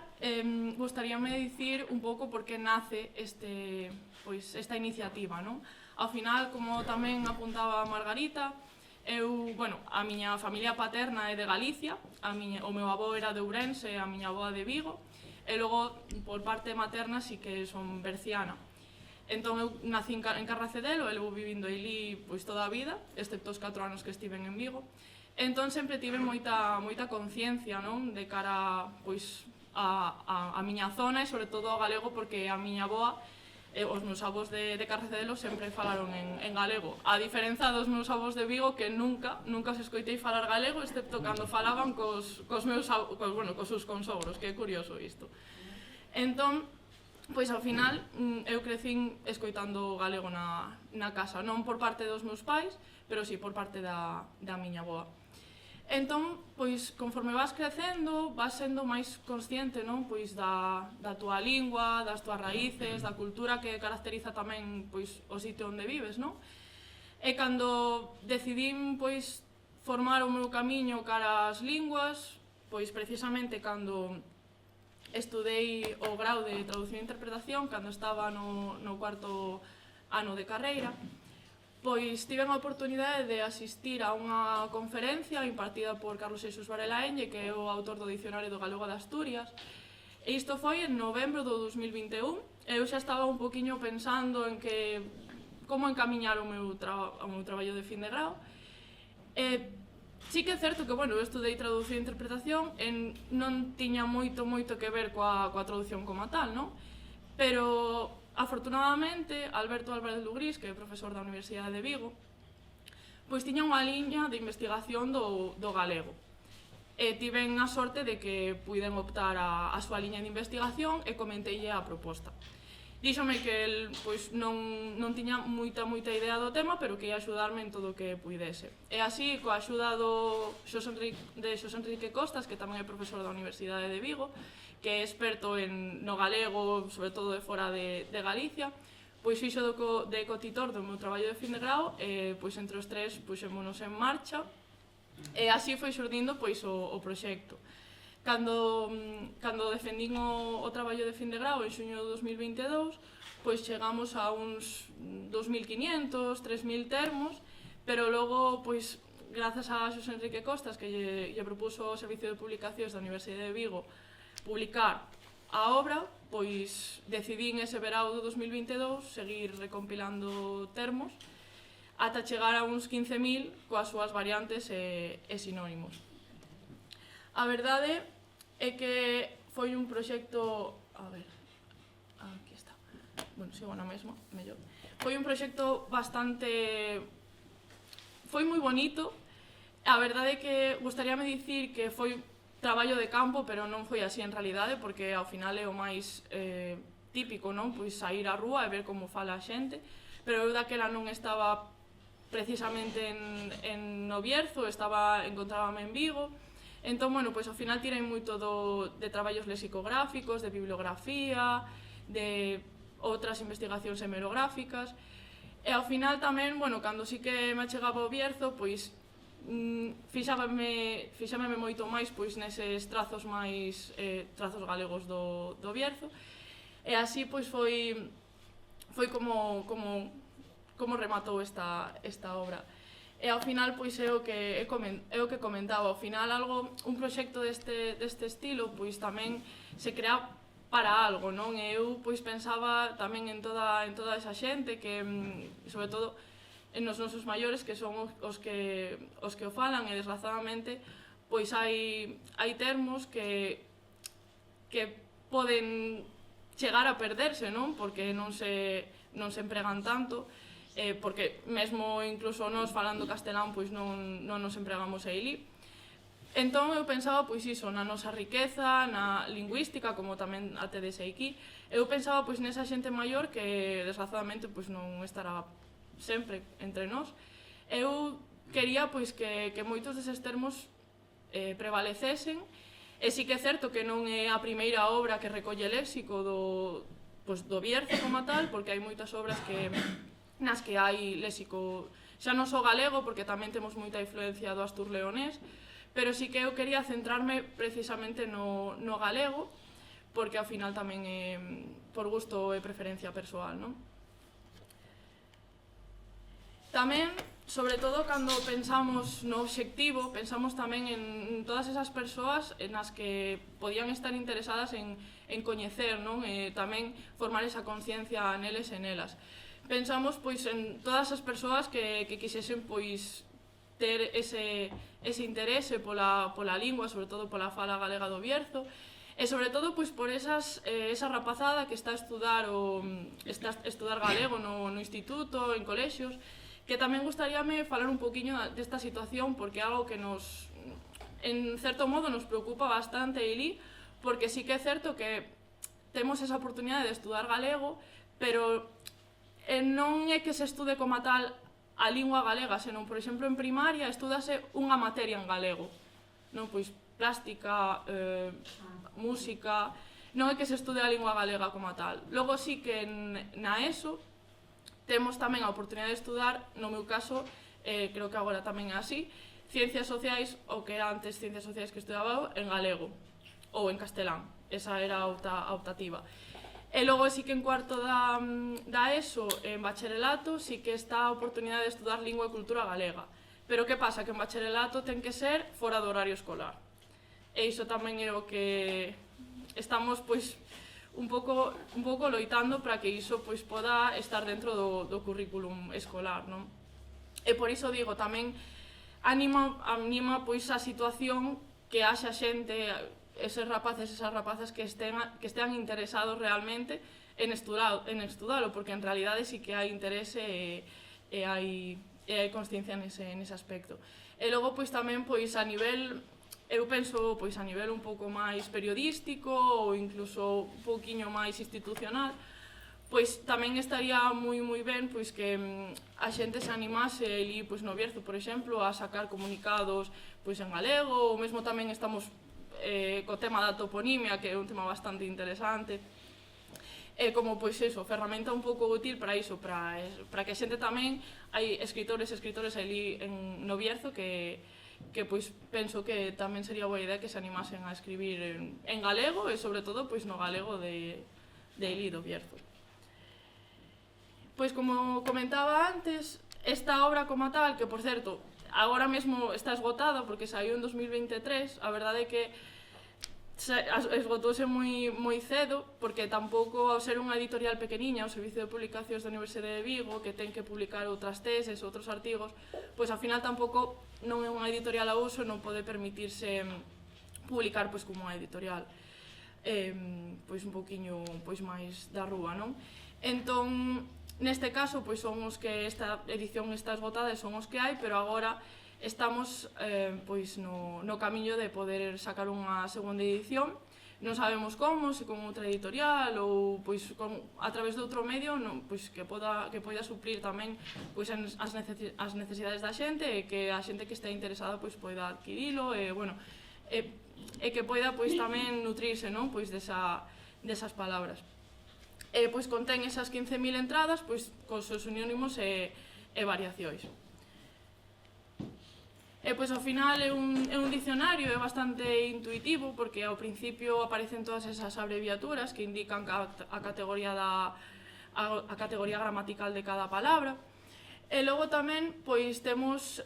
gustaríame dicir un pouco por que nace esta iniciativa, non? Ao final, como tamén apuntaba Margarita, a miña familia paterna é de Galicia, o meu avó era de Ourense e a miña avoa de Vigo, e logo, por parte materna, sí que son berciana. Entón, eu nací en Carracedelo e levo vivindo aí toda a vida, excepto os 4 anos que estiven en Vigo. Entón, sempre tive moita conciencia, non? De cara a miña zona e, sobre todo, ao galego, porque a miña avoa os meus avós de Carracedelo sempre falaron en galego, a diferenza dos meus avós de Vigo, que nunca os escoitei falar galego, excepto cando falaban cos seus consogros, que é curioso isto. Entón, pois ao final, eu crecín escoitando galego na casa, non por parte dos meus pais, pero si por parte da miña avoa. Entón, pois, conforme vas crecendo, vas sendo máis consciente, non? Pois da túa lingua, das túas raíces, da cultura que caracteriza tamén pois o sitio onde vives, non? E cando decidín pois formar o meu camiño cara ás linguas, pois precisamente cando estudei o grau de traducción e interpretación, cando estaba no 4º ano de carreira, pois tiven a oportunidade de asistir a unha conferencia impartida por Carlos Jesús Varela Enge, que é o autor do Dicionario do Galego de Asturias, e isto foi en novembro do 2021, e eu xa estaba un poquinho pensando en como encamiñar o meu traballo de fin de grau. Sí que é certo que, eu estudei traducción e interpretación e non tiña moito que ver coa traducción como tal, non? Pero afortunadamente, Alberto Álvarez Lugrís, que é profesor da Universidade de Vigo, pois tiña unha liña de investigación do galego. E tiven a sorte de que puiden optar a súa liña de investigación e comenteille a proposta. Díxome que el non tiña moita idea do tema, pero que ia axudarme en todo o que puidese. E así, coa axuda de Xosé Enrique Costas, que tamén é profesor da Universidade de Vigo, que é experto no galego, sobre todo de fora de Galicia, pois fixo de cotitor do meu traballo de fin de grau e entre os tres puxémonos en marcha e así foi xurdindo o proxecto. Cando defendín o traballo de fin de grau en xuño de 2022, pois chegamos a uns 2.500, 3.000 termos, pero logo, grazas a Xosé Enrique Costas, que lle propuso o Servicio de Publicacións da Universidade de Vigo publicar a obra, pois decidín ese verao do 2022 seguir recompilando termos ata chegar a uns 15.000 coas súas variantes e sinónimos. A verdade é que foi un proxecto... A ver... Aquí está. Sigo na mesma, mellor. foi un proxecto bastante... foi moi bonito. A verdade é que gustaríame dicir que foi traballo de campo, pero non foi así en realidade, porque ao final é o máis típico, non? Pois sair á rúa e ver como fala a xente, pero eu daquela non estaba precisamente no Bierzo, encontrábame en Vigo. Entón, bueno, pois ao final tirei moito de traballos lexicográficos, de bibliografía, de outras investigacións hemerográficas. E ao final tamén, bueno, cando sí que me achegaba ao Bierzo, pois fixábame moito máis pois neses trazos máis trazos galegos do Bierzo. E así pois foi como rematou esta obra. E ao final pois é o que comentaba, ao final un proxecto deste estilo pois tamén se crea para algo, non? E eu pois pensaba tamén en toda esa xente que, sobre todo nos nosos maiores, que son os que o falan, e desgraciadamente pois hai termos que poden chegar a perderse, non? Porque non se empregan tanto, porque mesmo incluso nós falando castelán pois non nos empregamos aí. Entón eu pensaba pois iso, na nosa riqueza, na lingüística, como tamén a tedes aquí. Eu pensaba pois nesa xente maior que desgraciadamente pois non estará sempre entre nós. Eu quería pois que moitos deses termos prevalecesen, e sí que é certo que non é a primeira obra que recolle léxico do Bierzo como tal, porque hai moitas obras nas que hai léxico xa non só galego, porque tamén temos moita influencia do astur-leonés, pero sí que eu quería centrarme precisamente no galego, porque ao final tamén é por gusto e preferencia persoal, non? Tamén, sobre todo, cando pensamos no obxectivo, pensamos tamén en todas esas persoas nas que podían estar interesadas en coñecer, non? E tamén formar esa conciencia neles e nelas. Pensamos pois en todas as persoas que quixesen pois ter ese interese pola lingua, sobre todo pola fala galega do Bierzo, e sobre todo pois por esa rapazada que está a estudar galego no instituto, en colexios, que tamén gustaríame falar un poquinho desta situación, porque é algo que en certo modo nos preocupa bastante, Eli, porque sí que é certo que temos esa oportunidade de estudar galego, pero non é que se estude como tal a lingua galega, senón, por exemplo, en primaria estúdase unha materia en galego, non? Pois plástica, música, non é que se estude a lingua galega como tal. Logo sí que na ESO temos tamén a oportunidade de estudar, no meu caso, creo que agora tamén é así, ciencias sociais, ou que era antes ciencias sociais que estudaba en galego, ou en castelán, esa era a optativa. E logo sí que en cuarto da ESO, en bacharelato, sí que está a oportunidade de estudar lingua e cultura galega. Pero que pasa? Que en bacharelato ten que ser fora do horario escolar. E iso tamén é o que estamos pois un pouco loitando para que iso pois poda estar dentro do currículum escolar, non? E por iso digo, tamén anima pois a situación que haxa xente, eses rapaces, esas rapazas que estean interesados realmente en estudalo, porque en realidade sí que hai interese e hai consciencia nese aspecto. E logo pois tamén pois a nivel, eu penso pois a nivel un pouco máis periodístico ou incluso un pouquiño máis institucional, pois tamén estaría moi ben pois que a xente se animase ali pois no Bierzo, por exemplo, a sacar comunicados pois en galego, ou mesmo tamén estamos co tema da toponimia, que é un tema bastante interesante, e como pois eso, ferramenta un pouco útil para iso, para que a xente tamén, hai escritores ali no Bierzo que pois penso que tamén sería boa idea que se animasen a escribir en galego, e sobre todo pois no galego de ali do Bierzo. Pois como comentaba antes, esta obra como tal, que por certo, agora mesmo está esgotada porque saiu en 2023, a verdade é que esgotouse moi cedo, porque tampouco, ao ser unha editorial pequeniña, o Servicio de Publicacións da Universidade de Vigo, que ten que publicar outras teses, outros artigos, pois ao final tampouco non é unha editorial a uso, non pode permitirse publicar pois como unha editorial pois un poquinho pois máis da rúa, non? Entón, Neste caso, pois son os que esta edición está esgotada e son os que hai, pero agora estamos pois no camiño de poder sacar unha segunda edición. Non sabemos como, se con outra editorial ou pois a través de outro medio, pois que poida suplir tamén pois as necesidades da xente e que a xente que este interesada pois poida adquirilo e que poida pois tamén nutrirse, non, pois desas palabras. Pois contén esas 15.000 entradas pois cos seus sinónimos e variacións. Pois ao final é un dicionario, é bastante intuitivo porque ao principio aparecen todas esas abreviaturas que indican a categoría gramatical de cada palabra. E logo tamén pois temos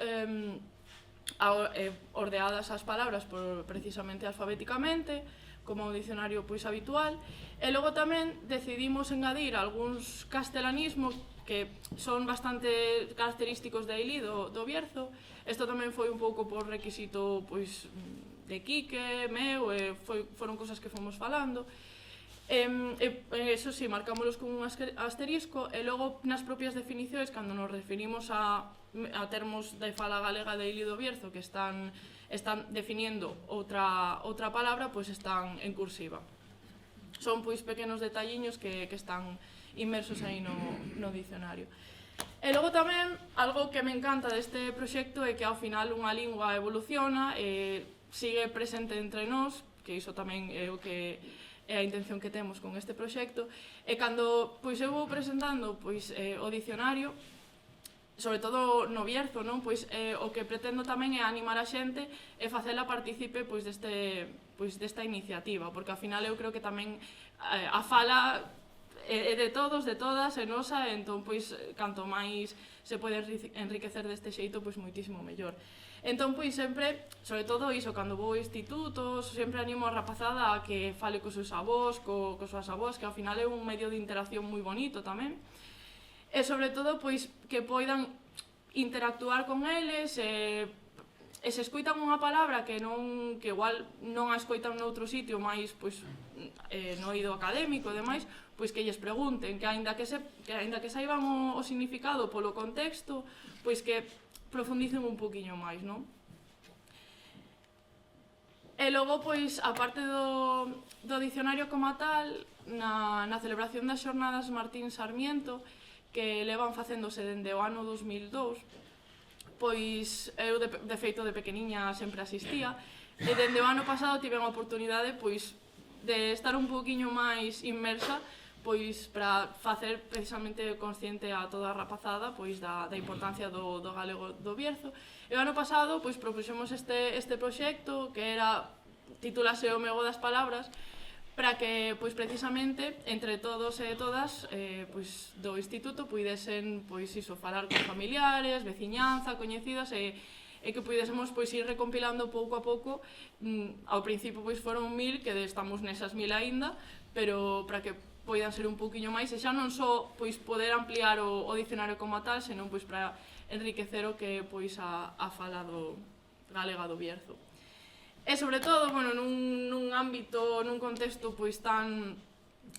ordeadas as palabras precisamente alfabéticamente, como un dicionario pois habitual. E logo tamén decidimos engadir algúns castelanismos que son bastante característicos de aí do Bierzo. Isto tamén foi un pouco por requisito pois de Quique, meu, foron cosas que fomos falando. Eso sí, marcámoslos con un asterisco e logo nas propias definicións, cando nos referimos a termos da fala galega de Ili do Bierzo que están definindo outra palabra, pois están en cursiva. Son pois pequenos detalliños que están inmersos aí no dicionario. E logo tamén, algo que me encanta deste proxecto é que ao final unha lingua evoluciona e sigue presente entre nós, que iso tamén é o que é a intención que temos con este proxecto, e cando pois eu vou presentando pois o dicionario, sobre todo no Bierzo, non? Pois o que pretendo tamén é animar a xente e facela partícipe pois desta iniciativa, porque ao final eu creo que tamén a fala é de todos, de todas, é nosa, entón, pois, canto máis se pode enriquecer deste xeito, pois, moitísimo mellor. Entón, pois, sempre, sobre todo iso, cando vou a institutos, sempre animo a rapazada a que fale cos seus avós, cos súas avós, que ao final é un medio de interacción moi bonito tamén. E, sobre todo, pois, que poidan interactuar con eles e se escoitan unha palabra que igual non a escoitan noutro sitio máis, pois, no oído académico e demais, pois que lles pregunten, que aínda que saiban o significado polo contexto, pois que profundicen un poquinho máis, non? E logo, pois, a parte do dicionario como tal, na celebración das xornadas Martín Sarmiento, que levan facéndose dende o ano 2002, pois eu de feito de pequeniña sempre asistía, e dende o ano pasado tive a oportunidade pois de estar un poquinho máis inmersa pois para facer precisamente consciente a toda a rapazada pois da importancia do galego do Bierzo. E o ano pasado pois propuxemos este proxecto que era titulase O Mego das Palabras, para que pois precisamente entre todos e todas pois do instituto puidesen pois iso falar con familiares, veciñanza, coñecidas e que puidésemos pois ir recompilando pouco a pouco. Ao principio pois foron 1000, que estamos nesas 1000 aínda, pero para que poidan ser un pouquiño máis e xa non só pois poder ampliar o dicionario como tal, senón pois para enriquecer o que pois a fala galega do Bierzo. E sobre todo, bueno, nun ámbito, nun contexto pois tan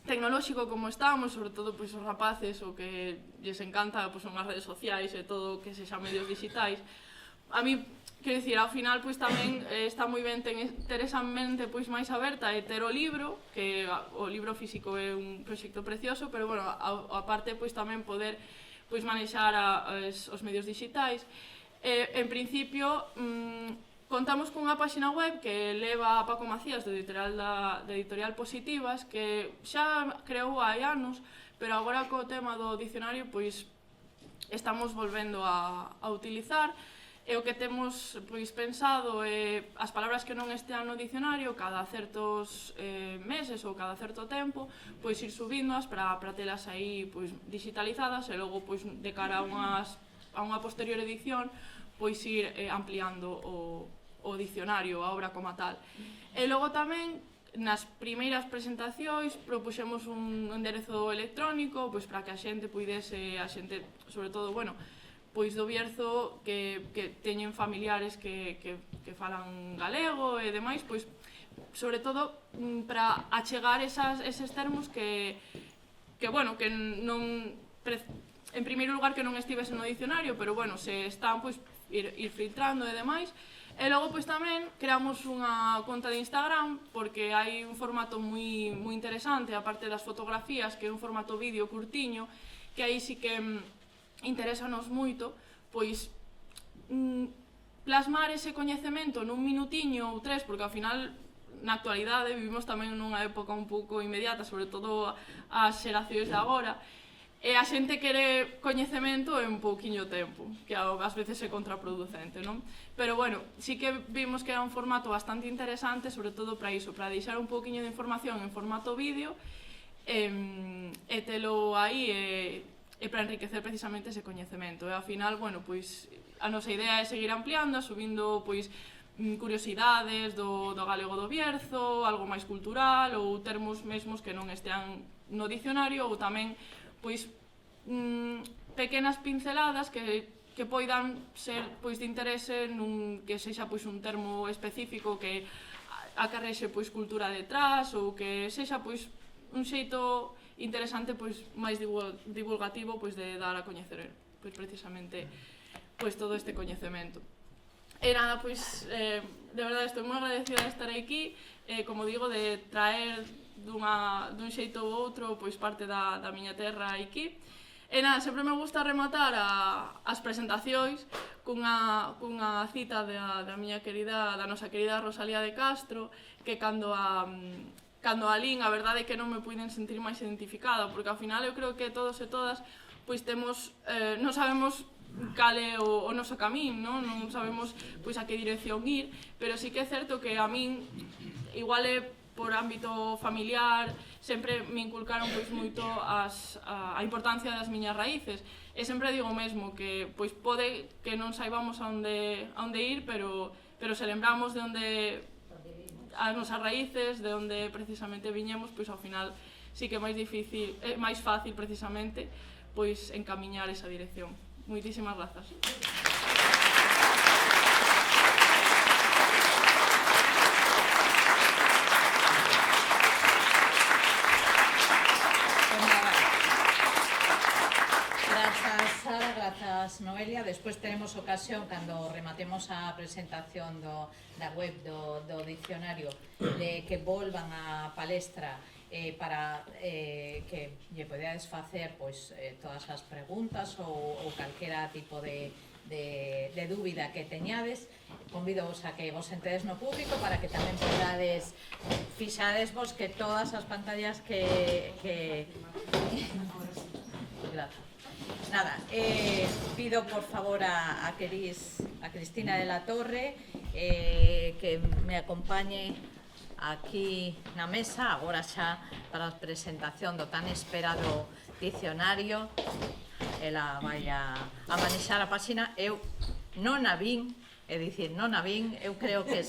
tecnolóxico como estamos, sobre todo pois os rapaces, o que lles encanta pois son as redes sociais e todo o que sexa medios digitais. A mí, quero dicir, ao final pois tamén está moi ben ter esa mente pois máis aberta e ter o libro, que o libro físico é un proxecto precioso, pero bueno, a parte pois tamén poder pois manexar os medios digitais. En principio, contamos cunha páxina web que leva a Paco Macías de Editorial Positivas, que xa creou hai anos, pero agora co tema do dicionario pois estamos volvendo a utilizar. E o que temos pois pensado é as palabras que non estean no dicionario cada certos meses ou cada certo tempo, pois ir subíndoas para telas aí pois digitalizadas e logo pois de cara a unha posterior edición pois ir ampliando o dicionario, a obra como tal. E logo tamén nas primeiras presentacións propuxemos un enderezo electrónico pois para que a xente puidese, sobre todo, bueno, pois do Bierzo que teñen familiares que falan galego e demais, pois sobre todo para achegar eses termos que bueno, que non en primeiro lugar que non estivese no dicionario, pero bueno, se están pois ir filtrando e demais. E logo pois tamén creamos unha conta de Instagram porque hai un formato moi interesante, aparte das fotografías, que é un formato vídeo curtiño, que aí sí que interesanos moito, pois plasmar ese coñecemento nun minutiño ou tres, porque ao final na actualidade vivimos tamén nunha época un pouco inmediata, sobre todo as xeracións de agora, e a xente quere coñecemento en pouquiño tempo, que ás veces é contraproducente, non? Pero bueno, sí que vimos que era un formato bastante interesante, sobre todo para iso, para deixar un pouquiño de información en formato vídeo e telo aí e para enriquecer precisamente ese coñecemento. E ao final, bueno, pois a nosa idea é seguir ampliando, subindo pois curiosidades do galego do Bierzo, algo máis cultural ou termos mesmos que non estean no dicionario, ou tamén pois pequenas pinceladas que poidan ser pois de interese nun que sexa pois un termo específico que acarrexe pois cultura detrás, ou que sexa pois un xeito interesante pois máis divulgativo pois de dar a coñecer pois precisamente pois todo este coñecemento. E nada, pois de verdade estou moi agradecida de estar aquí, como digo, de traer dun xeito ou outro pois parte da miña terra aquí. E nada, sempre me gusta rematar as presentacións cunha cita da nosa querida Rosalía de Castro, que cando a lín, a verdade é que non me puiden sentir máis identificada, porque ao final eu creo que todos e todas pois temos, non sabemos cal é o noso camín, non sabemos pois a que dirección ir, pero sí que é certo que a min, igual é por ámbito familiar, sempre me inculcaron pois moito a importancia das miñas raíces, e sempre digo mesmo que pois pode que non saibamos a onde ir, pero se lembramos de onde as nosas raíces, de onde precisamente viñemos, pois ao final sí que é máis difícil, é máis fácil precisamente pois encamiñar esa dirección. Moitísimas grazas. Grazas, Sara, grazas, Noelia. Despois teremos ocasión, cando rematemos a presentación da web do dicionario, de que volvan a palestra para que lle podeades facer pois todas as preguntas ou calquera tipo de dúbida que teñades. Convido-vos a que vos sentedes no público para que tamén podades fixades vos que todas as pantallas que... Gracias. Nada, pido por favor a Cristina de la Torre que me acompañe aquí na mesa, agora xa para a presentación do tan esperado dicionario. Ela vai a manexar a páxina. Eu non a vin, é dicir, non a vin. Eu creo que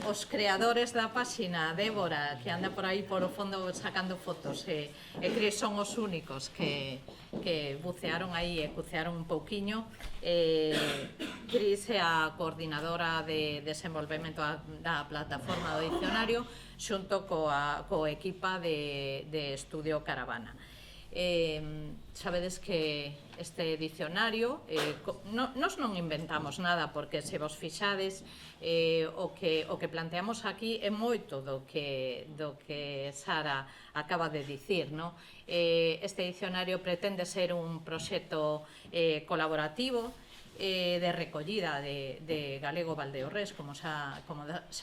os creadores da páxina, Débora, que anda por aí por o fondo sacando fotos, e Cris son os únicos que bucearon aí e bucearon un pouquiño. Cris é a coordinadora de desenvolvemento da plataforma do dicionario xunto coa equipa de Estudio Caravana. Sabedes que este dicionario nos non inventamos nada, porque se vos fixades o que planteamos aquí é moito do que Sara acaba de dicir, non? Este dicionario pretende ser un proxecto colaborativo de recollida de galego valdeorrés, como xa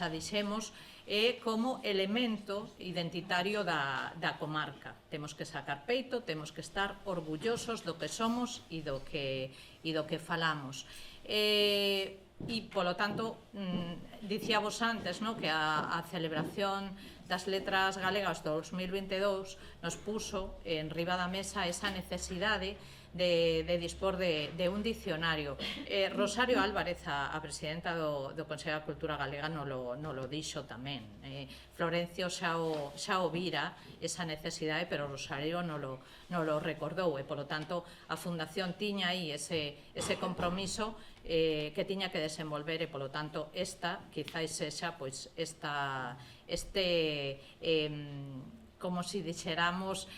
dixemos, e como elemento identitario da comarca. Temos que sacar peito, temos que estar orgullosos do que somos e do que falamos. E, polo tanto, dicíamos antes que a celebración das letras galegas 2022 nos puso en riba da mesa esa necesidade de dispor de un dicionario. Rosario Álvarez, a presidenta do Consello da Cultura Galega, non lo dixo tamén. Florencio xa o vira esa necesidade, pero Rosario non lo recordou, e polo tanto a Fundación tiña aí ese compromiso que tiña que desenvolver, e polo tanto esta quizás sexa este como si dixéramos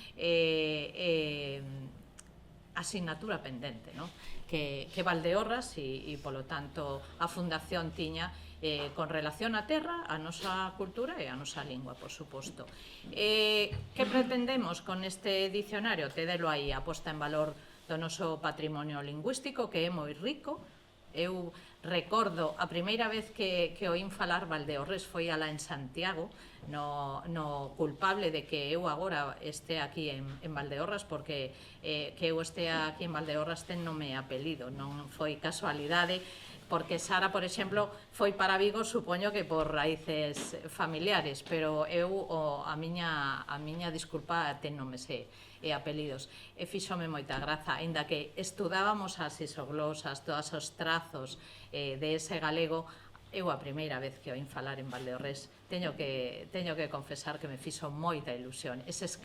asignatura pendente, ¿no? que Valdeorras e polo tanto a Fundación tiña con relación á terra, a nosa cultura e a nosa lingua, por suposto. Que pretendemos con este dicionario? Tedelo aí, a posta en valor do noso patrimonio lingüístico, que é moi rico. Eu recordo a primeira vez que oín falar Valdeorres foi alá en Santiago, no culpable de que eu agora este aquí en Valdeorras, porque que eu este aquí en Valdeorras ten nome e apelido, non foi casualidade, porque Sara, por exemplo, foi para Vigo, supoño que por raíces familiares, pero eu a miña disculpa ten nomes e apelidos. E fíxome moita graza, aínda que estudábamos as isoglosas, todos os trazos de ese galego, eu a primeira vez que oín falar en Valdeorres teño que confesar que me fixo moita ilusión eses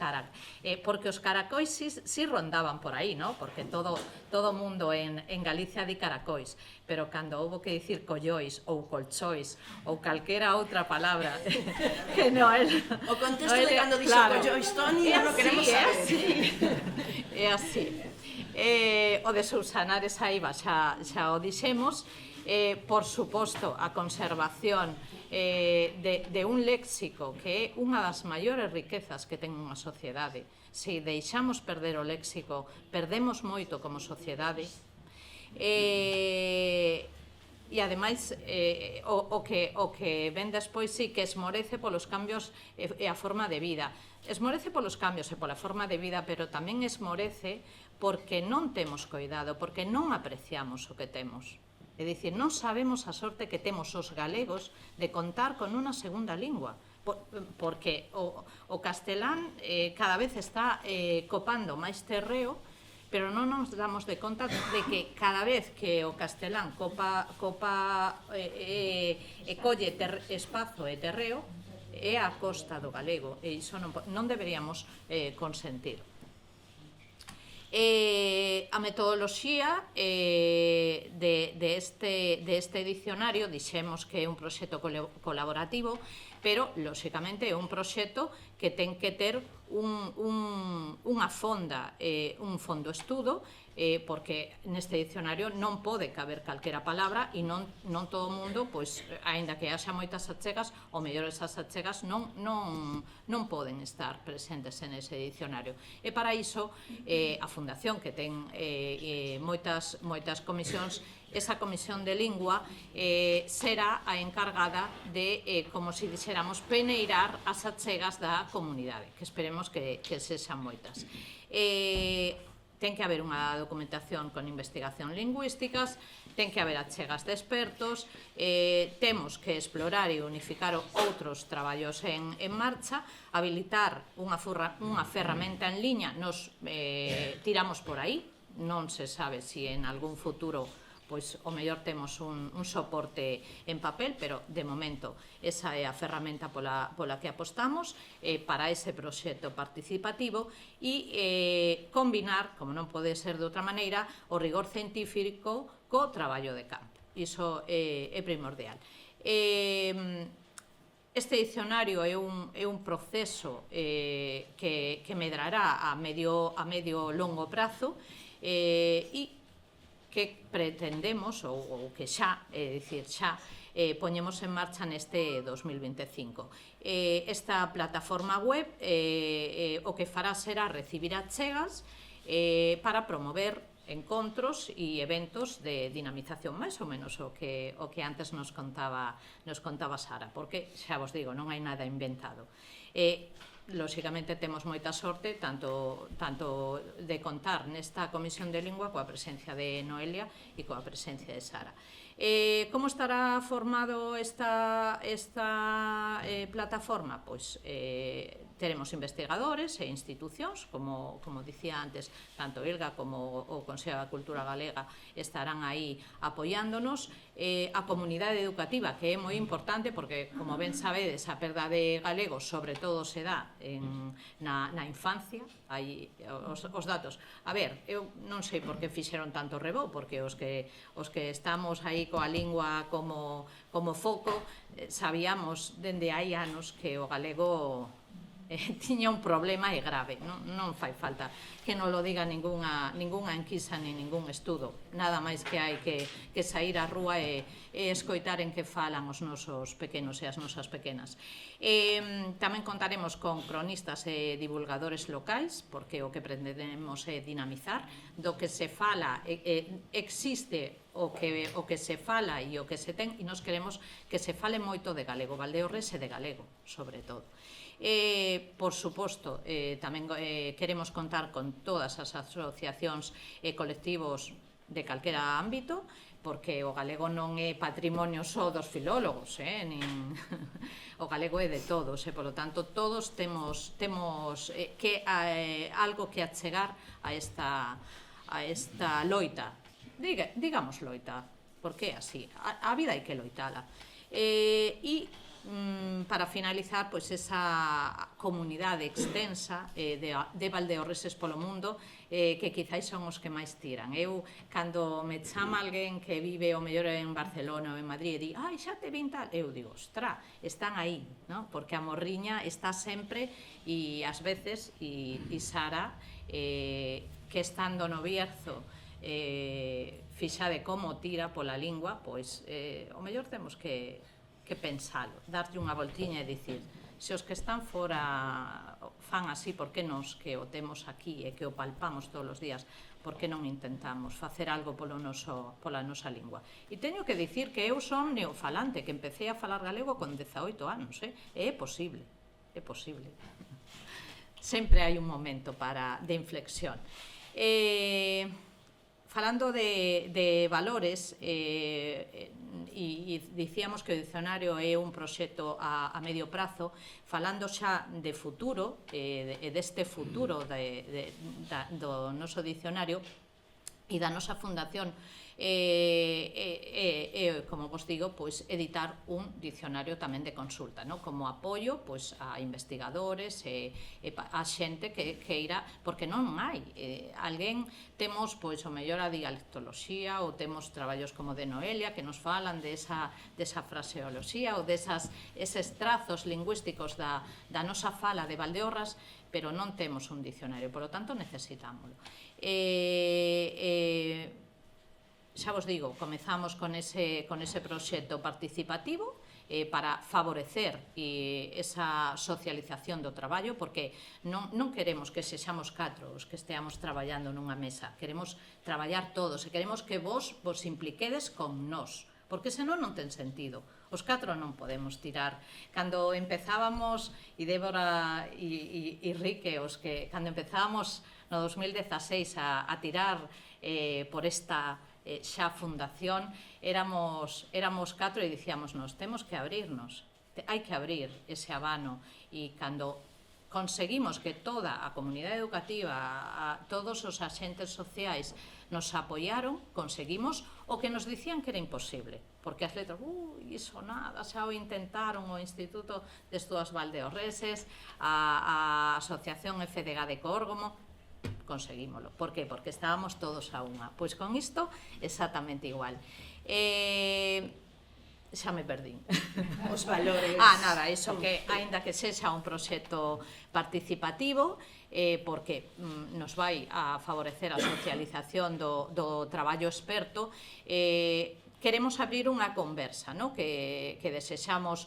porque os caracois si rondaban por aí, ¿no? Porque todo mundo en Galicia di caracois, pero cando houbo que dicir collois ou colchois ou calquera outra palabra que non é o contexto de cando dixo collois, Toni, non o queremos saber. É así. O de Susanares Aiba xa o dixemos. Por suposto, a conservación de un léxico que é unha das maiores riquezas que ten unha sociedade. Se deixamos perder o léxico, perdemos moito como sociedade. E ademais o que ven despois sí que esmorece polos cambios e a forma de vida. Esmorece polos cambios e pola forma de vida, pero tamén esmorece porque non temos coidado, porque non apreciamos o que temos. É dicir, non sabemos a sorte que temos os galegos de contar con unha segunda lingua, porque o castelán cada vez está copando máis terreo, pero non nos damos de conta de que cada vez que o castelán copa e colle espazo e terreo, é a costa do galego, e iso non deberíamos consentir. A metodoloxía deste dicionario dixemos que é un proxecto colaborativo, pero, lóxicamente, é un proxecto que ten que ter unha fonda, un fondo estudo, porque neste dicionario non pode caber calquera palabra e non todo o mundo, pois, aínda que haxa moitas achegas, o mellor esas achegas non poden estar presentes en ese dicionario. E para iso, a Fundación, que ten moitas comisións, esa comisión de lingua será a encargada de, como se dixéramos, peneirar as achegas da comunidade, que esperemos que sexan moitas. Ten que haber unha documentación con investigación lingüísticas, ten que haber achegas de expertos, temos que explorar e unificar outros traballos en marcha, habilitar unha ferramenta en liña, nos tiramos por aí, non se sabe se en algún futuro pois o mellor temos un soporte en papel, pero de momento esa é a ferramenta pola que apostamos para ese proxecto participativo e combinar, como non pode ser de outra maneira, o rigor científico co traballo de campo. Iso é primordial. Este dicionario é un proceso que medrará a medio longo prazo e que pretendemos, ou que xa, é dicir, xa poñemos en marcha neste 2025. Esta plataforma web o que fará será recibir achegas para promover encontros e eventos de dinamización, máis ou menos o que antes nos contaba Sara, porque, xa vos digo, non hai nada inventado. Lóxicamente temos moita sorte tanto de contar nesta comisión de lingua coa presencia de Noelia e coa presencia de Sara. Como estará formado esta plataforma? Pois teremos investigadores e institucións, como dicía antes, tanto ILGA como o Consello da Cultura Galega estarán aí apoiándonos. A comunidade educativa, que é moi importante, porque, como ben sabedes, a perda de galego sobre todo se dá na infancia, aí os datos. A ver, eu non sei por que fixeron tanto rebó, porque os que estamos aí coa lingua como foco, sabíamos dende hai anos que o galego tiña un problema e grave. Non fai falta que non lo diga ningunha enquisa ni ningún estudo. Nada máis que hai que sair á rúa e escoitar en que falan os nosos pequenos e as nosas pequenas. Tamén contaremos con cronistas e divulgadores locais, porque o que pretendemos é dinamizar do que se fala, existe o que se fala e o que se ten, e nos queremos que se fale moito de galego, Valdeorres e de galego, sobre todo. Por suposto, tamén queremos contar con todas as asociacións e colectivos de calquera ámbito, porque o galego non é patrimonio só dos filólogos, nin o galego é de todos, e polo tanto todos temos que algo que achegar a esta loita, digamos loita, porque é así, a vida hai que loitala. E para finalizar, pois esa comunidade extensa de valdeorreses polo mundo, que quizáis son os que máis tiran. Eu, cando me chama alguén que vive o mellor en Barcelona ou en Madrid e di, ai, xa te vin tal, eu digo, ostra, están aí, non? Porque a morriña está sempre, e ás veces, e Sara, que estando no Bierzo, fixade como tira pola lingua, pois o mellor temos que pensalo, darlle unha voltiña e dicir, se os que están fora fan así, por que nos que o temos aquí e que o palpamos todos os días, por que non intentamos facer algo pola nosa lingua? E teño que dicir que eu son neofalante, que empecé a falar galego con 18 anos, e é posible, sempre hai un momento de inflexión. Falando de valores, e dicíamos que o dicionario é un proxecto a medio prazo, falando xa de futuro, e deste futuro do noso dicionario e da nosa fundación, como vos digo, pois editar un dicionario tamén de consulta, como apoio a investigadores e a xente que irá, porque non hai alguén, temos o mellor a dialectoloxía, ou temos traballos como de Noelia que nos falan desa fraseoloxía ou deses trazos lingüísticos da nosa fala de Valdeorras, pero non temos un dicionario, por lo tanto necesitámoslo. Xa vos digo, comezamos con ese proxecto participativo para favorecer esa socialización do traballo, porque non queremos que sexamos 4 os que esteamos traballando nunha mesa, queremos traballar todos e queremos que vos impliquedes con nós, porque senón non ten sentido. Os 4 non podemos tirar. Cando empezábamos, e Débora e Rique, cando empezábamos no 2016 a tirar por esta xa fundación, éramos 4 e dicíamos, temos que abrirnos, hai que abrir ese abano, e cando conseguimos que toda a comunidade educativa, todos os axentes sociais nos apoiaron, conseguimos o que nos dicían que era imposible, porque as letras, iso nada, xa o intentaron o Instituto de Estudos Valdeorreses, a Asociación FDG de Córgomo, conseguímolo. Por que? Porque estábamos todos a unha. Pois con isto, exactamente igual. Xa me perdín. Os valores. Nada, iso que, aínda que sexa un proxecto participativo, porque nos vai a favorecer a socialización do traballo experto, queremos abrir unha conversa, que desexamos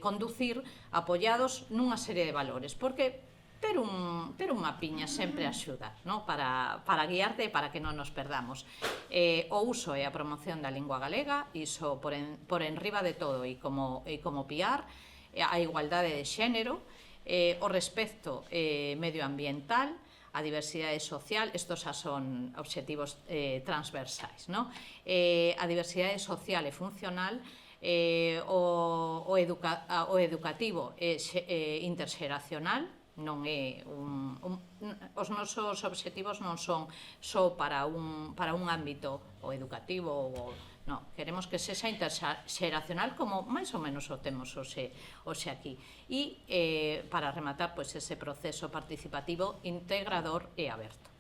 conducir apoiados nunha serie de valores, porque ter un mapiña sempre axuda, para guiarte e para que non nos perdamos. O uso e a promoción da lingua galega, iso por enriba de todo, e como piar, a igualdade de xénero, o respecto medioambiental, a diversidade social, estos xa son obxectivos transversais, a diversidade social e funcional, o educativo e interxeracional, non é os nosos obxectivos non son só para un ámbito o educativo, queremos que sexa interxeracional, como máis ou menos o temos hoxe aquí, e para rematar ese proceso participativo integrador e aberto.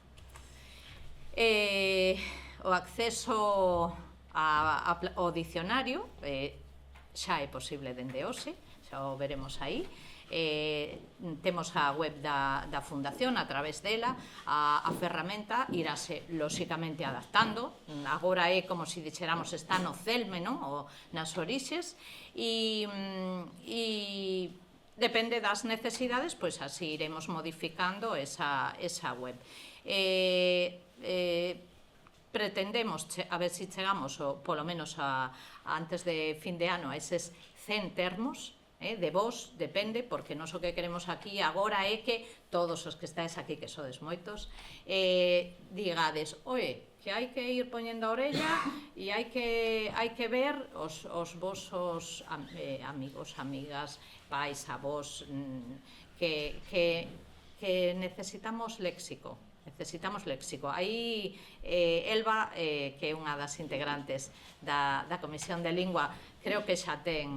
O acceso ao dicionario xa é posible dende hoxe, xa o veremos aí. temos a web da Fundación, a través dela, a ferramenta irase lóxicamente adaptando. Agora é como se dixéramos está no celme, non? Ou nas orixes, e depende das necesidades, pois así iremos modificando esa web. Pretendemos, a ver se chegamos, polo menos antes de fin de ano, a eses 100 termos, de vos, depende, porque non o que queremos aquí agora é que todos os que estáis aquí, que sodes moitos, digades, oe, que hai que ir poñendo a orella e hai que ver os vosos amigos, amigas, pais, avós, que necesitamos léxico. Aí Elba, que é unha das integrantes da Comisión de Lingua, creo que xa ten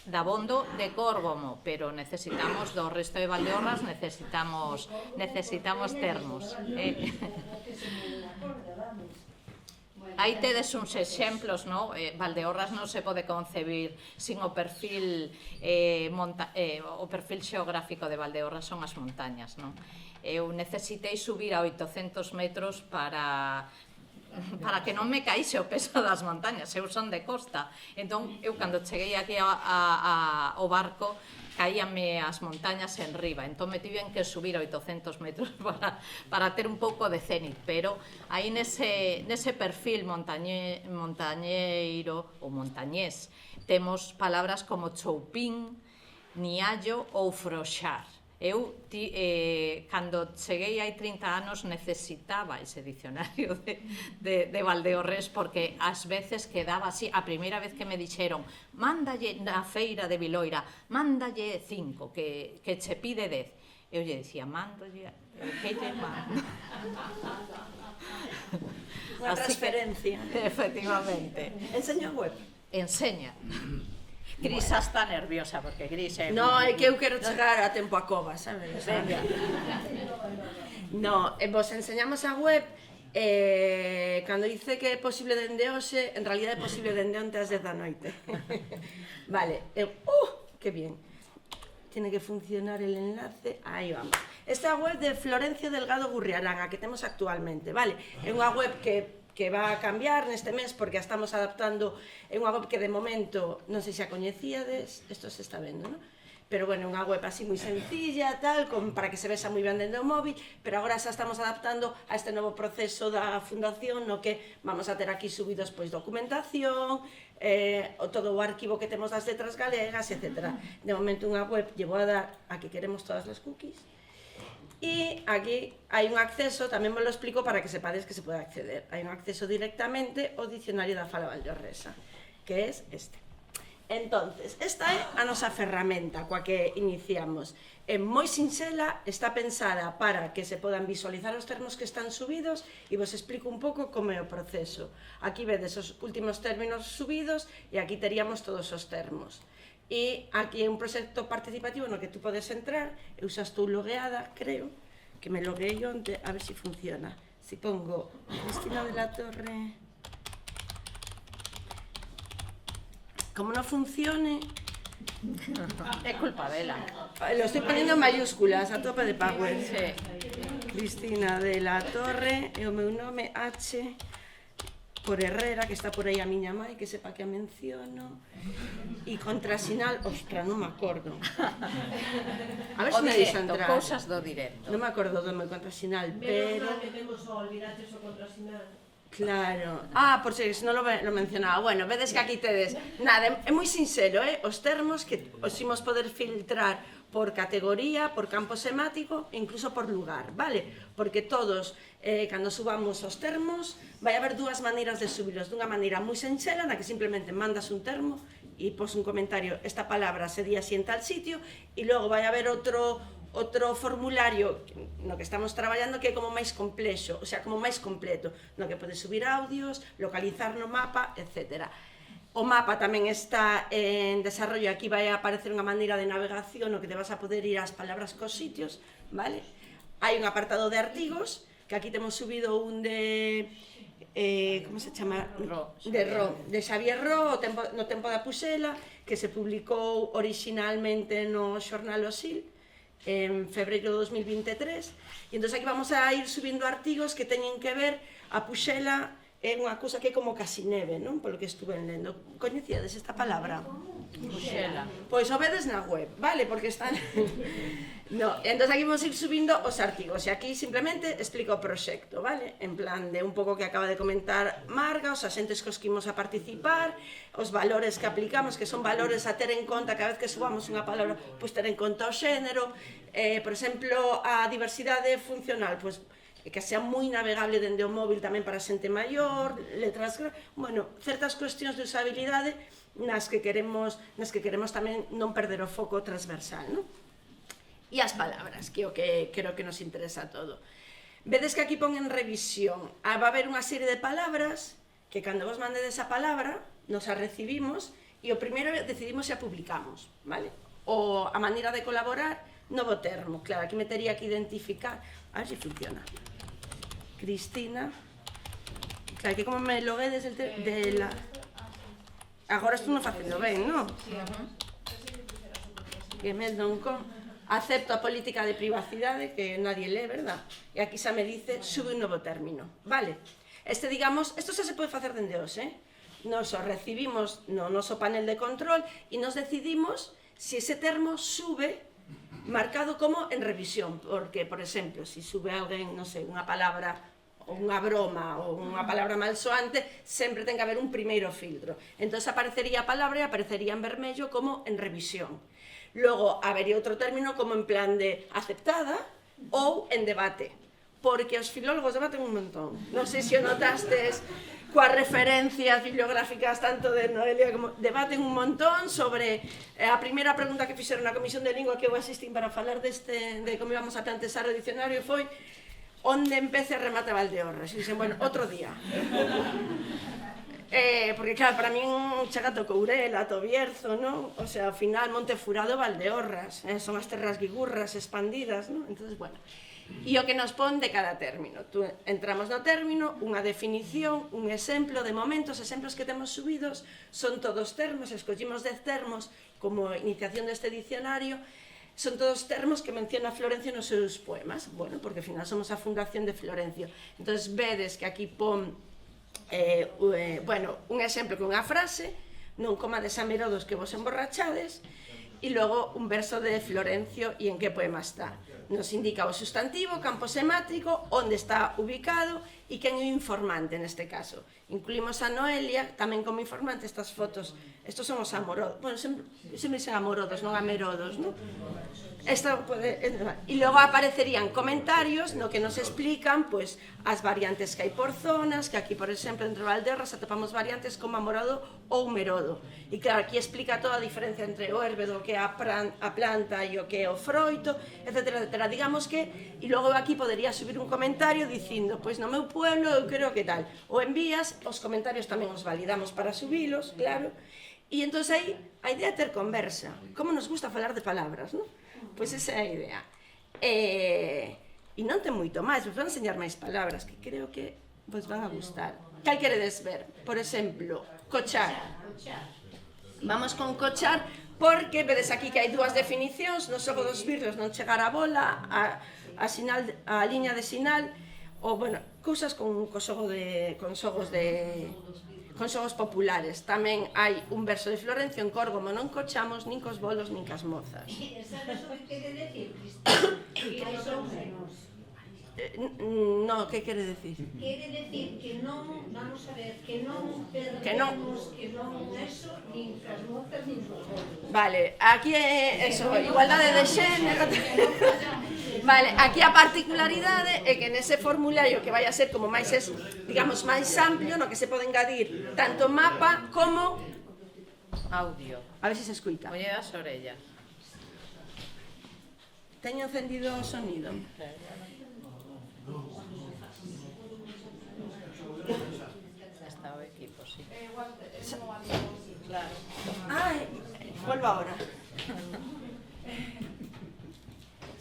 dabondo de Córgomo, pero necesitamos do resto de Valdeorras, necesitamos termos. Aí tedes uns exemplos, non? Valdeorras non se pode concebir sin o perfil xeográfico de Valdeorras son as montañas, non? Eu necesitei subir a 800 metros para que non me caíse o peso das montañas, eu son de costa, entón eu cando cheguei aquí ao barco caíame as montañas en riba, entón me tiven que subir a 800 metros para ter un pouco de cénit, pero aí nese perfil montañeiro ou montañés temos palabras como choupín, niallo ou froxar. Eu, cando cheguei hai 30 anos, necesitaba ese dicionario de Valdeorres, porque ás veces quedaba así. A primeira vez que me dixeron, mándalle na feira de Viloira, mándalle 5, que che pide 10. Eu lle dicía, mándalle, que lle mando? Unha transferencia. Efectivamente. Enseña a web. Enseña. Grisa está nerviosa, porque Gris é... No, é que eu quero chegar a tempo a cova, sabes? Venga. No, vos enseñamos a web, cando dice que é posible dende hoxe, en realidad é posible dende onte ás 10 da noite. Vale, que bien. Tiene que funcionar el enlace, aí vamos. Esta é a web de Florencio Delgado Gurriarán, a que temos actualmente, vale? É unha web que va a cambiar neste mes porque a estamos adaptando, é unha web que de momento non sei se a coñecíades, isto se está vendo, non? Pero bueno, unha web así moi sencilla, tal, para que se vexa moi ben dende o móvil, pero agora xa estamos adaptando a este novo proceso da Fundación, no que vamos a ter aquí subidos pois documentación, todo o arquivo que temos das letras galegas, etc. De momento unha web llevo a dar a que queremos todas as cookies, e aquí hai un acceso, tamén vos lo explico para que sepades que se pode acceder. Hai un acceso directamente ao dicionario da fala valdeorresa, que é este. Entonces, esta é a nosa ferramenta coa que iniciamos. É moi sinxela, está pensada para que se podan visualizar os termos que están subidos e vos explico un pouco como é o proceso. Aquí vedes os últimos términos subidos e aquí teríamos todos os termos. E aquí é un proxecto participativo no que tú podes entrar, eu xa estou logueada, creo, que me logueei onte, a ver se funciona. Si pongo Cristina de la Torre... Como non funcione... É culpa dela. Lo estoy poniendo en mayúsculas, a tope de power. Sí. Cristina de la Torre, e o meu nome H... por Herrera, que está por aí a miña mãe, que sepa que a menciono, e contrasinal, ostra, non me acordo. A ver se me deixa entrar. Cousas do directo. Non me acordo do meu contrasinal, pero... Menos mal que temos o olvidaches o contrasinal. Claro. Por si non lo mencionaba. Bueno, vedes que aquí tedes... Nada, é moi sinxelo, os termos que os imos poder filtrar por categoría, por campo semático e incluso por lugar, vale? Porque todos, cando subamos os termos, vai haber dúas maneiras de subirlos. Dunha maneira moi sinxela, na que simplemente mandas un termo e pos un comentario, esta palabra se di así en tal sitio, e logo vai haber outro formulario no que estamos traballando que é como máis complexo, o sea, como máis completo, no que podes subir audios, localizar no mapa, etc. O mapa tamén está en desarrollo, aquí vai a aparecer unha maneira de navegación no que te vas a poder ir ás palabras cos sitios, vale? Hai un apartado de artigos, que aquí temos subido un de como se chama? Ro, De Xavier Ro, no tempo da Puxela, que se publicou orixinalmente no xornal O Sil, en febreiro de 2023, e entón aquí vamos a ir subindo artigos que teñen que ver a Puxela é unha cousa que é como casi neve, non? Polo que estuve lendo. Coñecíades esta palabra? Puxela. Pois o vedes na web, vale? Porque están... No, entón aquí vamos a ir subindo os artigos, e aquí simplemente explico o proxecto, vale? En plan de un pouco que acaba de comentar Marga, os axentes cos que imos a participar, os valores que aplicamos, que son valores a ter en conta cada vez que subamos unha palabra, pois ter en conta o xénero, por exemplo, a diversidade funcional, pois que sea moi navegable dende o móvil tamén para xente maior, letras, bueno, certas cuestións de usabilidade nas que queremos tamén non perder o foco transversal, non? E as palabras, que é o que creo que nos interesa a todo. Vedes que aquí pon en revisión, va a haber unha serie de palabras que cando vos mandedes a palabra, nos a recibimos e o primeiro decidimos se a publicamos, vale? O a maneira de colaborar, novo termo, claro, aquí me tería que identificar, a ver se funciona. Cristina, claro, que como me logué desde de la... Agora estou non facendo ben, non? Que me non con... Acepto a política de privacidade que nadie lee, verdad? E aquí xa me dice, sube un novo término, vale? Este, digamos, isto xa se pode facer dende hoxe, nos o recibimos no noso panel de control e nos decidimos se ese termo sube marcado como en revisión, porque, por exemplo, se sube alguén, non sei, unha palabra ou unha broma ou unha palabra malsoante, sempre ten que haber un primeiro filtro. Entón aparecería a palabra e aparecería en vermello como en revisión. Logo, habería outro término como en plan de aceptada ou en debate, porque os filólogos debaten un montón. Non sei se o notastes coas referencias bibliográficas tanto de Noelia como debaten un montón sobre a primeira pregunta que fixeron na Comisión de Lingua que eu asistín para falar de como íbamos a plantexar o dicionario foi onde empece e remate Valdeorras. E dixen, bueno, outro día. Porque claro, para min chega a Tocourel, a Tobierzo, non? O sea, ao final Montefurado, Valdeorras, son as terras guigurras expandidas, non? Entonces, bueno, e o que nos pon de cada término. Entramos no término, unha definición, un exemplo, de momento, os exemplos que temos subidos son todos termos, escollimos 10 termos como iniciación deste dicionario, son todos termos que menciona Florencio nos seus poemas, bueno, porque ao final somos a fundación de Florencio. Entón, vedes que aquí pon, bueno, un exemplo con unha frase, non comades a merodos que vos emborrachades, e logo un verso de Florencio e en que poema está. Nos indica o sustantivo, campo semático, onde está ubicado e quen é o informante neste caso. Incluímos a Noelia tamén como informante. Estas fotos, estos son os amorodos, bueno, sempre dicen amorodos, non amerodos, non? E logo aparecerían comentarios no que nos explican pois as variantes que hai por zonas, que aquí, por exemplo, entre Valdeorras atopamos variantes como amorodo ou merodo. E claro, aquí explica toda a diferencia entre o érbedo, que é a planta, e o que é o froito, etc. Digamos que, e logo aquí podería subir un comentario dicindo, pois no meu pueblo eu creo que tal. O envías, os comentarios tamén os validamos para subilos, claro. E entón aí, a idea é ter conversa. Como nos gusta falar de palabras, non? Pois esa é a idea. E non ten moito máis, vos vou enseñar máis palabras que creo que vos van a gustar. Cal queredes ver? Por exemplo, cochar. Vamos con cochar, porque vedes aquí que hai dúas definicións, no xogo dos birlos non chegar a bola, a liña de sinal, ou, bueno, cousas con xogos populares. Tamén hai un verso de Florencio en cor, como non cochamos nin cos bolos nin cas mozas. ¿Sabes o que quere decir, Cristina? Que son menos. No, que quere decir? Quere decir que non, vamos a ver, que non perdemos, que non eso, nin cas mozas, nin cos bolos. Vale, aquí é eso, igualdade de xénero. Vale, aquí a particularidade é que nese formulario que vai a ser como máis, digamos, máis amplio, no que se pode engadir tanto mapa como Audio. a ver se se escuita. Oye das orellas. Teño encendido o sonido. Está o equipo, sí. Claro. Ai, vuelvo agora.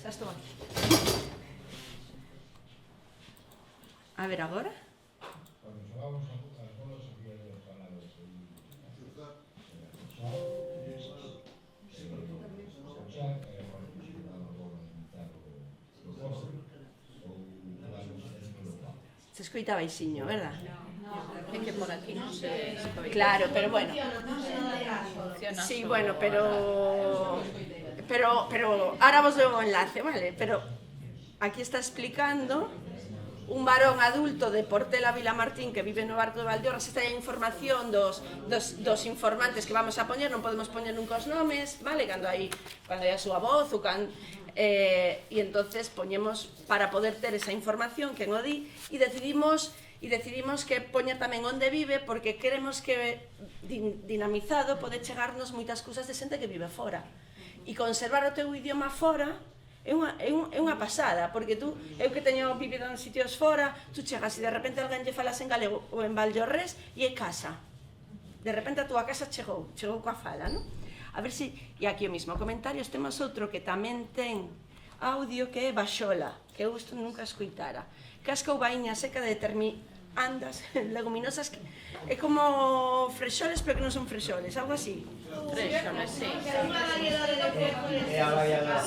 Xa estou aquí. A ver, agora? Se escoita baixiño, verdad? É que por aquí non se escoita. Claro, pero bueno. Funciona Sí, só. bueno, pero ahora vos dou o enlace, vale? Pero aquí está explicando un varón adulto de Portela Vilamartín que vive no Barco de Valdeorras. Esta é a información dos informantes que vamos a poñer, non podemos poñer nunca os nomes, vale? Cando hai a súa voz ou e entonces poñemos para poder ter esa información que no di e decidimos que poñer tamén onde vive porque queremos que dinamizado pode chegarnos moitas cousas de xente que vive fora e conservar o teu idioma fora é unha pasada, porque eu que teño vivido en sitios fora, tú chegas e de repente alguén lle falas en galego ou en Valdeorrés e é casa. De repente a túa casa chegou coa fala, non? A ver se, e aquí o mismo comentarios, temos outro que tamén ten audio que é Baxola, que eu isto nunca escoitara. Casca ou vaíña seca de andas leguminosas que é como frexoles, pero que non son frexoles, algo así. Freixoles, sí.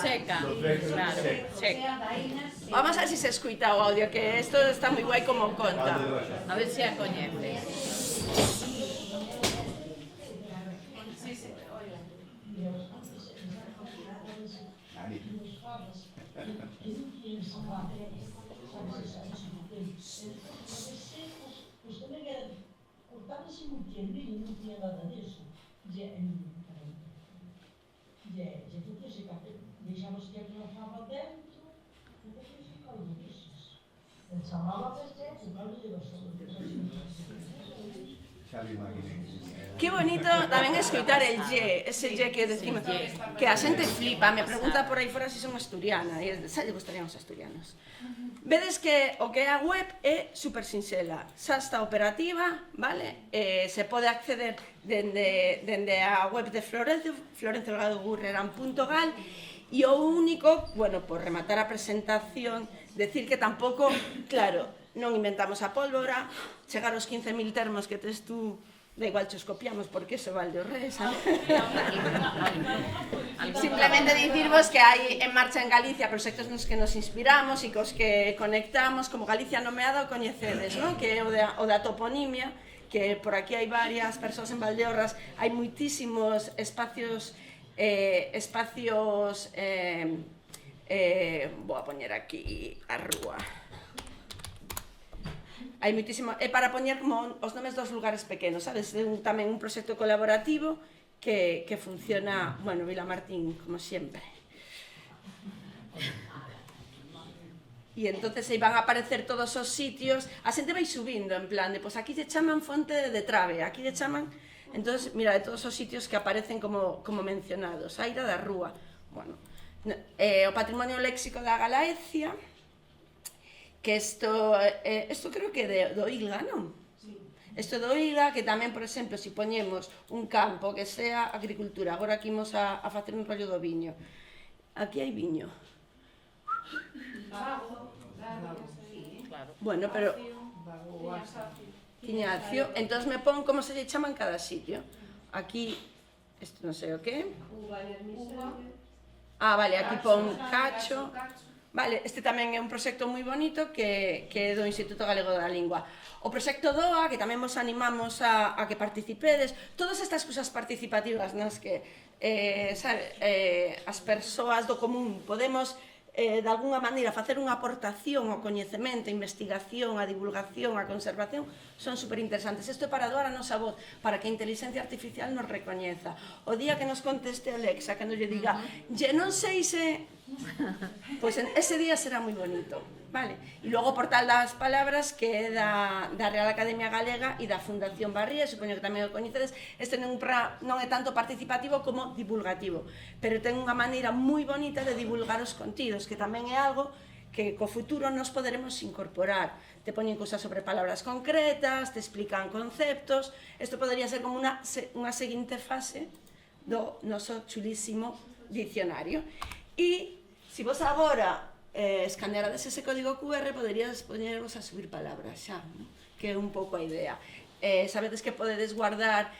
Seca, claro, seca. Vamos a ver se escoita o audio, que isto está moi guai como conta. A ver se a coñeces. Que bonito tamén escoitar el lle, ese lle que decimos, que a xente flipa, me pregunta por aí fora se son asturiana, e xa lle gustarían os asturianos. Vedes que o que é a web é super sinxela, xa está operativa, vale? Se pode acceder dende a web de florencio-gurreran.gal e o único, bueno, por rematar a presentación, decir que tampouco, claro, non inventamos a pólvora, chegar aos 15.000 termos que tes tú, da igual che os copiamos porque iso Valdeorrés, simplemente dicirvos que hai en marcha en Galicia proxectos nos que nos inspiramos e cos que conectamos, como Galicia Nomeada o coñecedes, non? Que é o da toponimia, que por aquí hai varias persoas en Valdeorras, hai moitísimos espacios vou a poñer aquí a rúa. Hai moitísimo, é para poñer como os nomes dos lugares pequenos, sabes? É tamén un proxecto colaborativo que funciona, bueno, Vilamartín, como sempre. E entonces aí van a aparecer todos os sitios, a xente vai subindo, en plan de, pois aquí lle chaman Fonte de Trave, aquí lle chaman, entonces, mira, de todos os sitios que aparecen como mencionados, Aira da Rúa, bueno, o patrimonio léxico da Galaecia, que isto creo que é do ILGA, non? Isto do ILGA, que tamén, por exemplo, se poñemos un campo que sea agricultura, agora aquí imos a facer un rollo do viño. Aquí hai viño. Bueno, pero... Tiñacio, entón me pon como se lle chaman cada sitio. Aquí, isto non sei o que. Ah, vale, aquí pon cacho. Vale, este tamén é un proxecto moi bonito que é do Instituto Galego da Lingua. O proxecto DOA, que tamén vos animamos a que participedes, todas estas cousas participativas nas que as persoas do común podemos de alguna maneira facer unha aportación ao coñecemento, a investigación, a divulgación, a conservación, son superinteresantes. Isto é para doar a nosa voz, para que a inteligencia artificial nos recoñeza. O día que nos conteste Alexa, cando lle diga, non sei se... Pois ese día será moi bonito, vale? E logo o Portal das Palabras, que é da Real Academia Galega e da Fundación Barría, supoño que tamén o coñecedes. Este non é tanto participativo como divulgativo, pero ten unha maneira moi bonita de divulgar os contidos, que tamén é algo que co futuro nos poderemos incorporar. Te poñen cousas sobre palabras concretas, te explican conceptos. Isto podería ser como unha seguinte fase do noso chulísimo dicionario. E se vos agora escanearades ese código QR, poderías poñervos a subir palabras xa, que é un pouco a idea. Sabedes que podedes guardar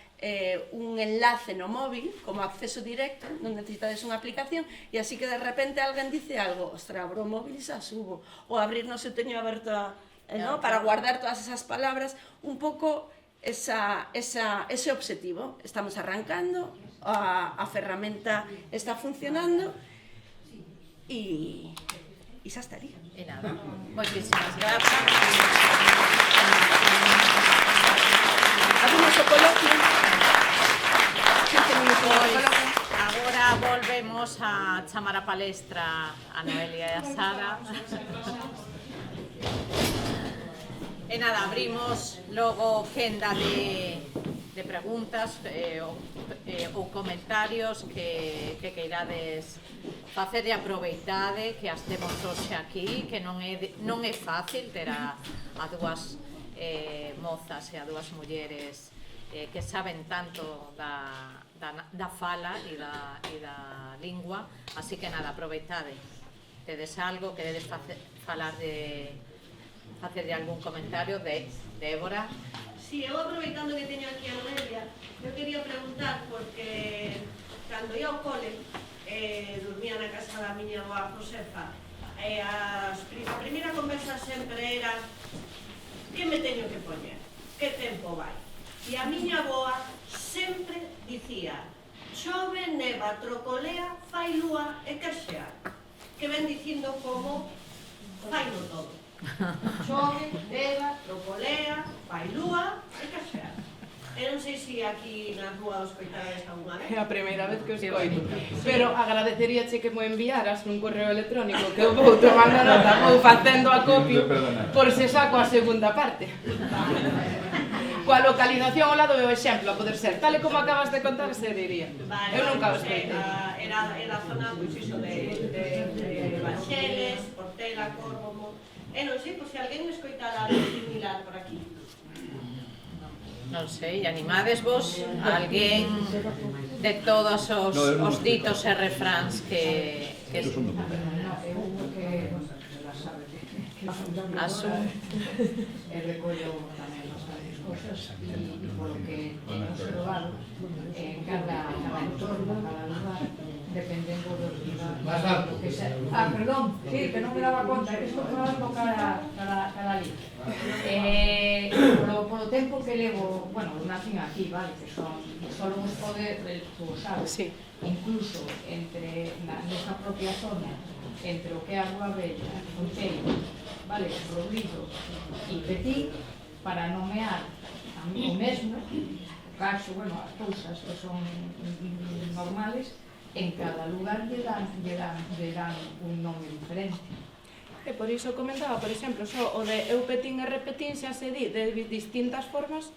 un enlace no móvil como acceso directo, non necesitades unha aplicación, e así que de repente alguén dice algo, ostra, abro o móvil e xa subo, ou abrir, non se teño aberta ¿no? Para guardar todas esas palabras, un pouco ese obxectivo. Estamos arrancando, a ferramenta está funcionando e xa estaría. E nada, moitísimas grazas. Abrimos o coloquio. 15 minutos de coloquio. Agora volvemos a chamar a palestra a Noelia e a Sara. E nada, abrimos logo quenda de preguntas ou comentarios que queirades facer e aproveitade que as temos hoxe aquí, que non é fácil ter a dúas mozas e a dúas mulleres que saben tanto da fala e da lingua, así que nada, aproveitade. Tedes algo, queredes facerlle algún comentario de Débora? Si, eu aproveitando que teño aquí a Noelia, eu quería preguntar, porque cando ia ao cole, dormía na casa da miña avoa Josefa, a primeira conversa sempre era que me teño que poñer, que tempo vai. E a miña avoa sempre dicía chove, neva, trocolea, fai lúa e querxear, que ven dicindo como fai no todo. Chove, neva, trocolea, fai lúa e querxear. Eu non sei se aquí na rúa os coitarades alguna vez. É a primeira vez que os coito. Pero agradeceríache que mo enviaras nun correo electrónico que eu vou tomando nota, vou facendo acopio por se saco a segunda parte. Coa localización ao lado do exemplo, a poder ser, tal e como acabas de contar, se diría. Eu nunca os coitei. Era a zona, pois iso, de Banxeles, Portela, Córgomo. Non sei, por se alguén me escoitara algo similar por aquí. Non sei, animades vos a alguén de todos os ditos e refráns que asun. Recollo tamén bastantes cosas e polo que teño observado en cada entorno, cada lugar, dependendo dos lugares que sea. Perdón, sí, que non me daba conta, que estou falando cada lí. Polo tempo que levo, bueno, nacín aquí, vale, que son solo uns poder, tú sabes, Sí. incluso entre nesta propia zona, entre o que é a Rúa Bella, Concello, vale, Rodrigo e Petit, para nomear o mesmo, o caso, bueno, as cousas que son normales, en cada lugar lle dan un nome diferente. E por iso comentaba, por exemplo, só o de eu petín e repetín xa se di de distintas formas,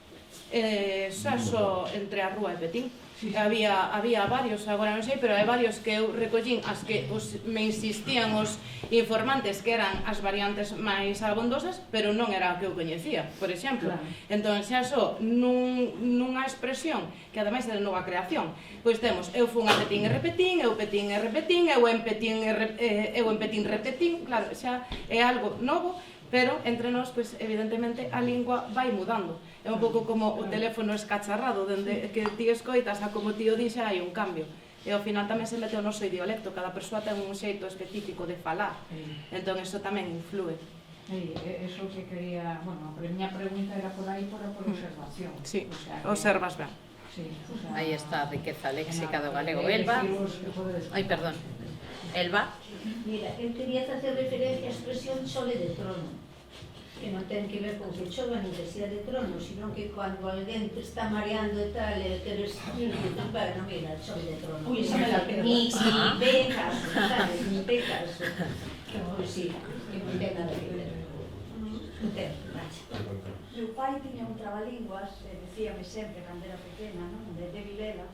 xa só entre a Rúa e Petín. Había varios, agora non sei, pero hai varios que eu recollín as que me insistían os informantes que eran as variantes máis abondosas, pero non era a que eu coñecía, por exemplo. Entón, xa só nunha expresión que ademais é de nova creación, pois temos eu fun a petín e repetín, eu petín e repetín, eu en petín repetín, claro, xa é algo novo, pero entre nós, pois, evidentemente, a lingua vai mudando. É un pouco como o teléfono escacharrado, dende que ti escoitas a como ti o di xa hai un cambio. E ao final tamén se mete o noso idiolecto, cada persoa ten un xeito específico de falar. Entón, eso tamén influe. Eso que quería, bueno, a miña pregunta era por aí por observación. Sí, o sea, observas ben. Sí, o sea, Aí está a riqueza léxica do galego. Elba? Ai, perdón. Elba? Mira, eu quería facer referencia á expresión chole de trono, que non ten que ver con que chova nin que sea de trono, sino que cando alguén te está mareando e tal, e queres bueno, mira, chole de trono. Ui, xa me la pego. Ni ve caso, sabes, ni ve caso. Pois sí, que non ten nada que ver. Non ten, vaja. Meu pai tiña un trabalínguas, decíame sempre, cando era pequena, non? De Vilela,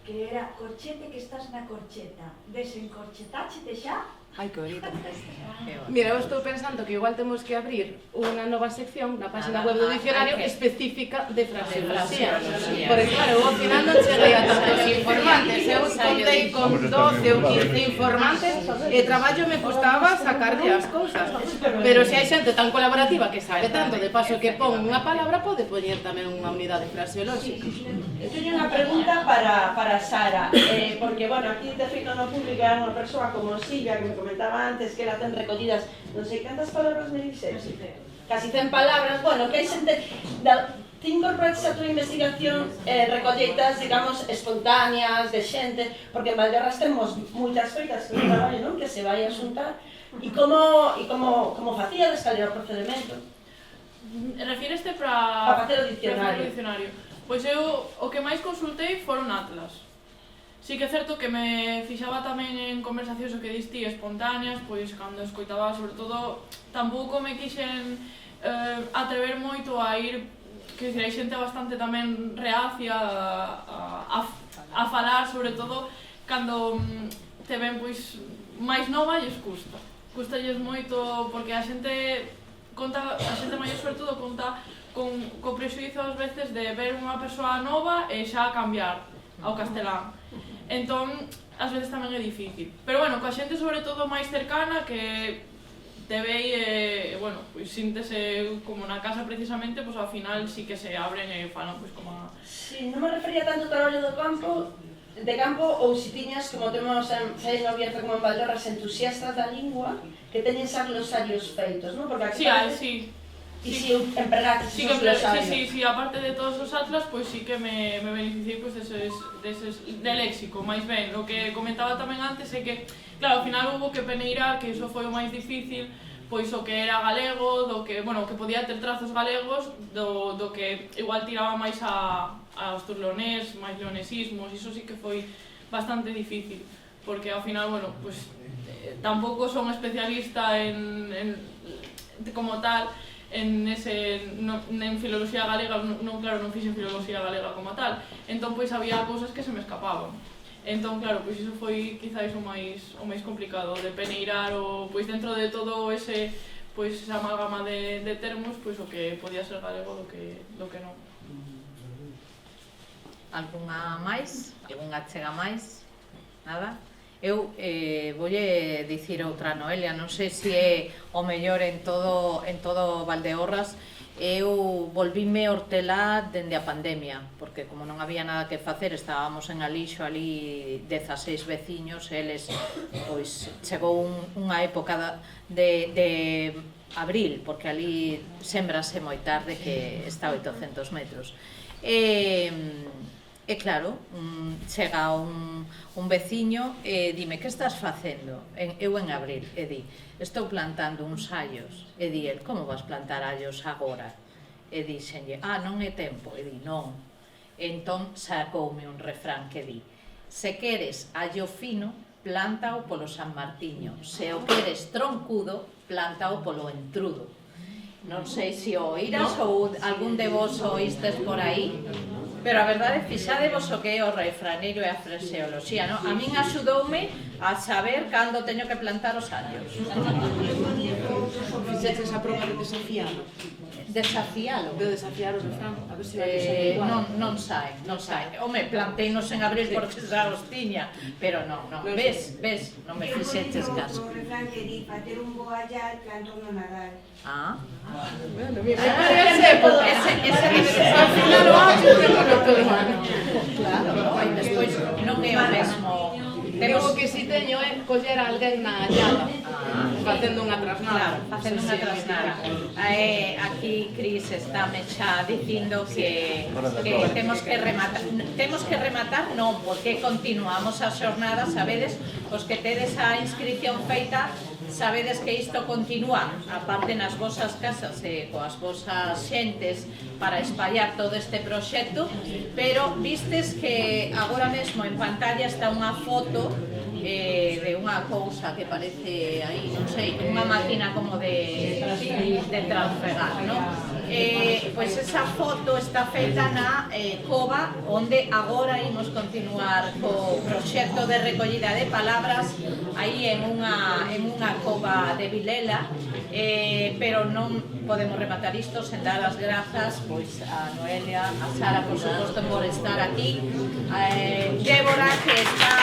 que era corchete que estás na corcheta, desencorchetáchete xa. Ai, que bonito. Mira, eu estou pensando que igual temos que abrir unha nova sección na página web do dicionario específica de fraseoloxía. Porque claro, eu ao final non cheguei a tantos informantes, eu contei con 12 ou 15 informantes e traballo me costaba sacarlle as cousas. Pero se hai xente tan colaborativa que sabe tanto, de paso que pon unha palabra, pode poñer tamén unha unidade fraseolóxica. Eu teño unha pregunta para Sara, porque, bueno, aquí de feito no público hai unha persoa como Silvia, que me comentaba antes, que ela ten recollidas non sei cantas palabras me dixes? casi 100 palabras, bueno, que hai xente... Ti incorporaste a túa investigación recolleitas, digamos, espontáneas, de xente, porque en Valdeorras temos moitas feitas que traballo, non? Que se vai a xuntar, e como facíades, cal era o procedimento? Refíreste Para para facer o dicionario. Pois eu o que máis consultei foron atlas. Sí que é certo que me fixaba tamén en conversacións o que diste espontáneas, pois cando escoitaba, sobre todo, tampouco me quixen atrever moito a ir, que hai xente bastante tamén reacia a falar, sobre todo cando te ven pois máis nova e custa. Custalles moito porque a xente maior sobre todo conta co prexuízo ás veces de ver unha persoa nova e xa cambiar ao castelán. Entón, ás veces tamén é difícil. Pero bueno, coa xente sobre todo máis cercana que te ve e, bueno, pois síntese como na casa precisamente, pois ao final sí que se abren e falan pois como a... Si, non me refería tanto ao traballo de campo, ou se tiñas, como temos en Feino Abierto como en Valdeorras, entusiastas da lingua, que teñen xa glosarios feitos, non? Porque aquí Sí, E si empregaste esos glosarios? Sí, aparte de todos os atlas, pois sí que me beneficiei pois de léxico, máis ben. O que comentaba tamén antes é que, claro, ao final houve que peneirar, que iso foi o máis difícil, pois o que era galego, do que, bueno, que podía ter trazos galegos, do que igual tiraba máis aos turlonés, máis leonesismos, iso sí que foi bastante difícil, porque ao final, bueno, pois tampouco son especialista en como tal, en filoloxía galega, claro, non fixen filoloxía galega como tal, entón pois había cousas que se me escapaban. Entón, claro, pois iso foi quizáis o máis complicado, de peneirar pois dentro de todo esa amalgama de termos, pois o que podía ser galego do que non. Algunha máis? Algunha chega máis? Nada? Eu voulle dicir outra, Noelia, non sei se é o mellor en todo Valdeorras. Eu volvíme hortelá dende a pandemia, porque como non había nada que facer, estábamos en Alixo ali 16 veciños, eles, pois, chegou unha época de abril, porque ali sembrase moi tarde, que está a 800 metros. E claro, chega un veciño e dime, que estás facendo? Eu en abril, e di, estou plantando uns allos. E di el, como vas plantar allos agora? E dixenlle, non é tempo. E di, non. Entón sacoume un refrán que di, se queres allo fino, plantao polo San Martiño. Se o queres troncudo, plantao polo entrudo. Non sei se o oíras ou algún de vos oístes por aí, pero a verdade, fixadevos o que é o refraneiro e a fraseoloxía, non? A min axudoume a saber cando teño que plantar os allos. Fixeches a prova de desafialo? Desafialo? De desafiar o refrán, a ver se vai sair igual. Non sai. Home, planteinos en abril porque xa os tiña, pero non. Ves, non me fixeches caso. O refrán que di, facer un bo allar, planta un Nadal. Bueno, mira, ese al final o allo tengo todo ano. Claro, e despois non é o mesmo. Eu o que si teño é coller a alguén na hallada, facendo unha trasnada. Claro, facendo unha trasnada. Aquí Cris estáme xa dicindo que temos que rematar. Temos que rematar non, porque continuamos a xornada, sabedes, os que tedes a inscripción feita, sabedes que isto continúa, aparte nas vosas casas e coas vosas xentes para espallar todo este proxecto, pero vistes que agora mesmo en pantalla está unha foto de unha cousa que parece aí, non sei, unha máquina como de transfregar, non? Pois esa foto está feita na cova onde agora imos continuar co proxecto de recollida de palabras aí en unha cova de Vilela, pero non podemos rematar isto sen dar as grazas pois a Noelia, a Sara, por suposto, por estar aquí, Débora, que está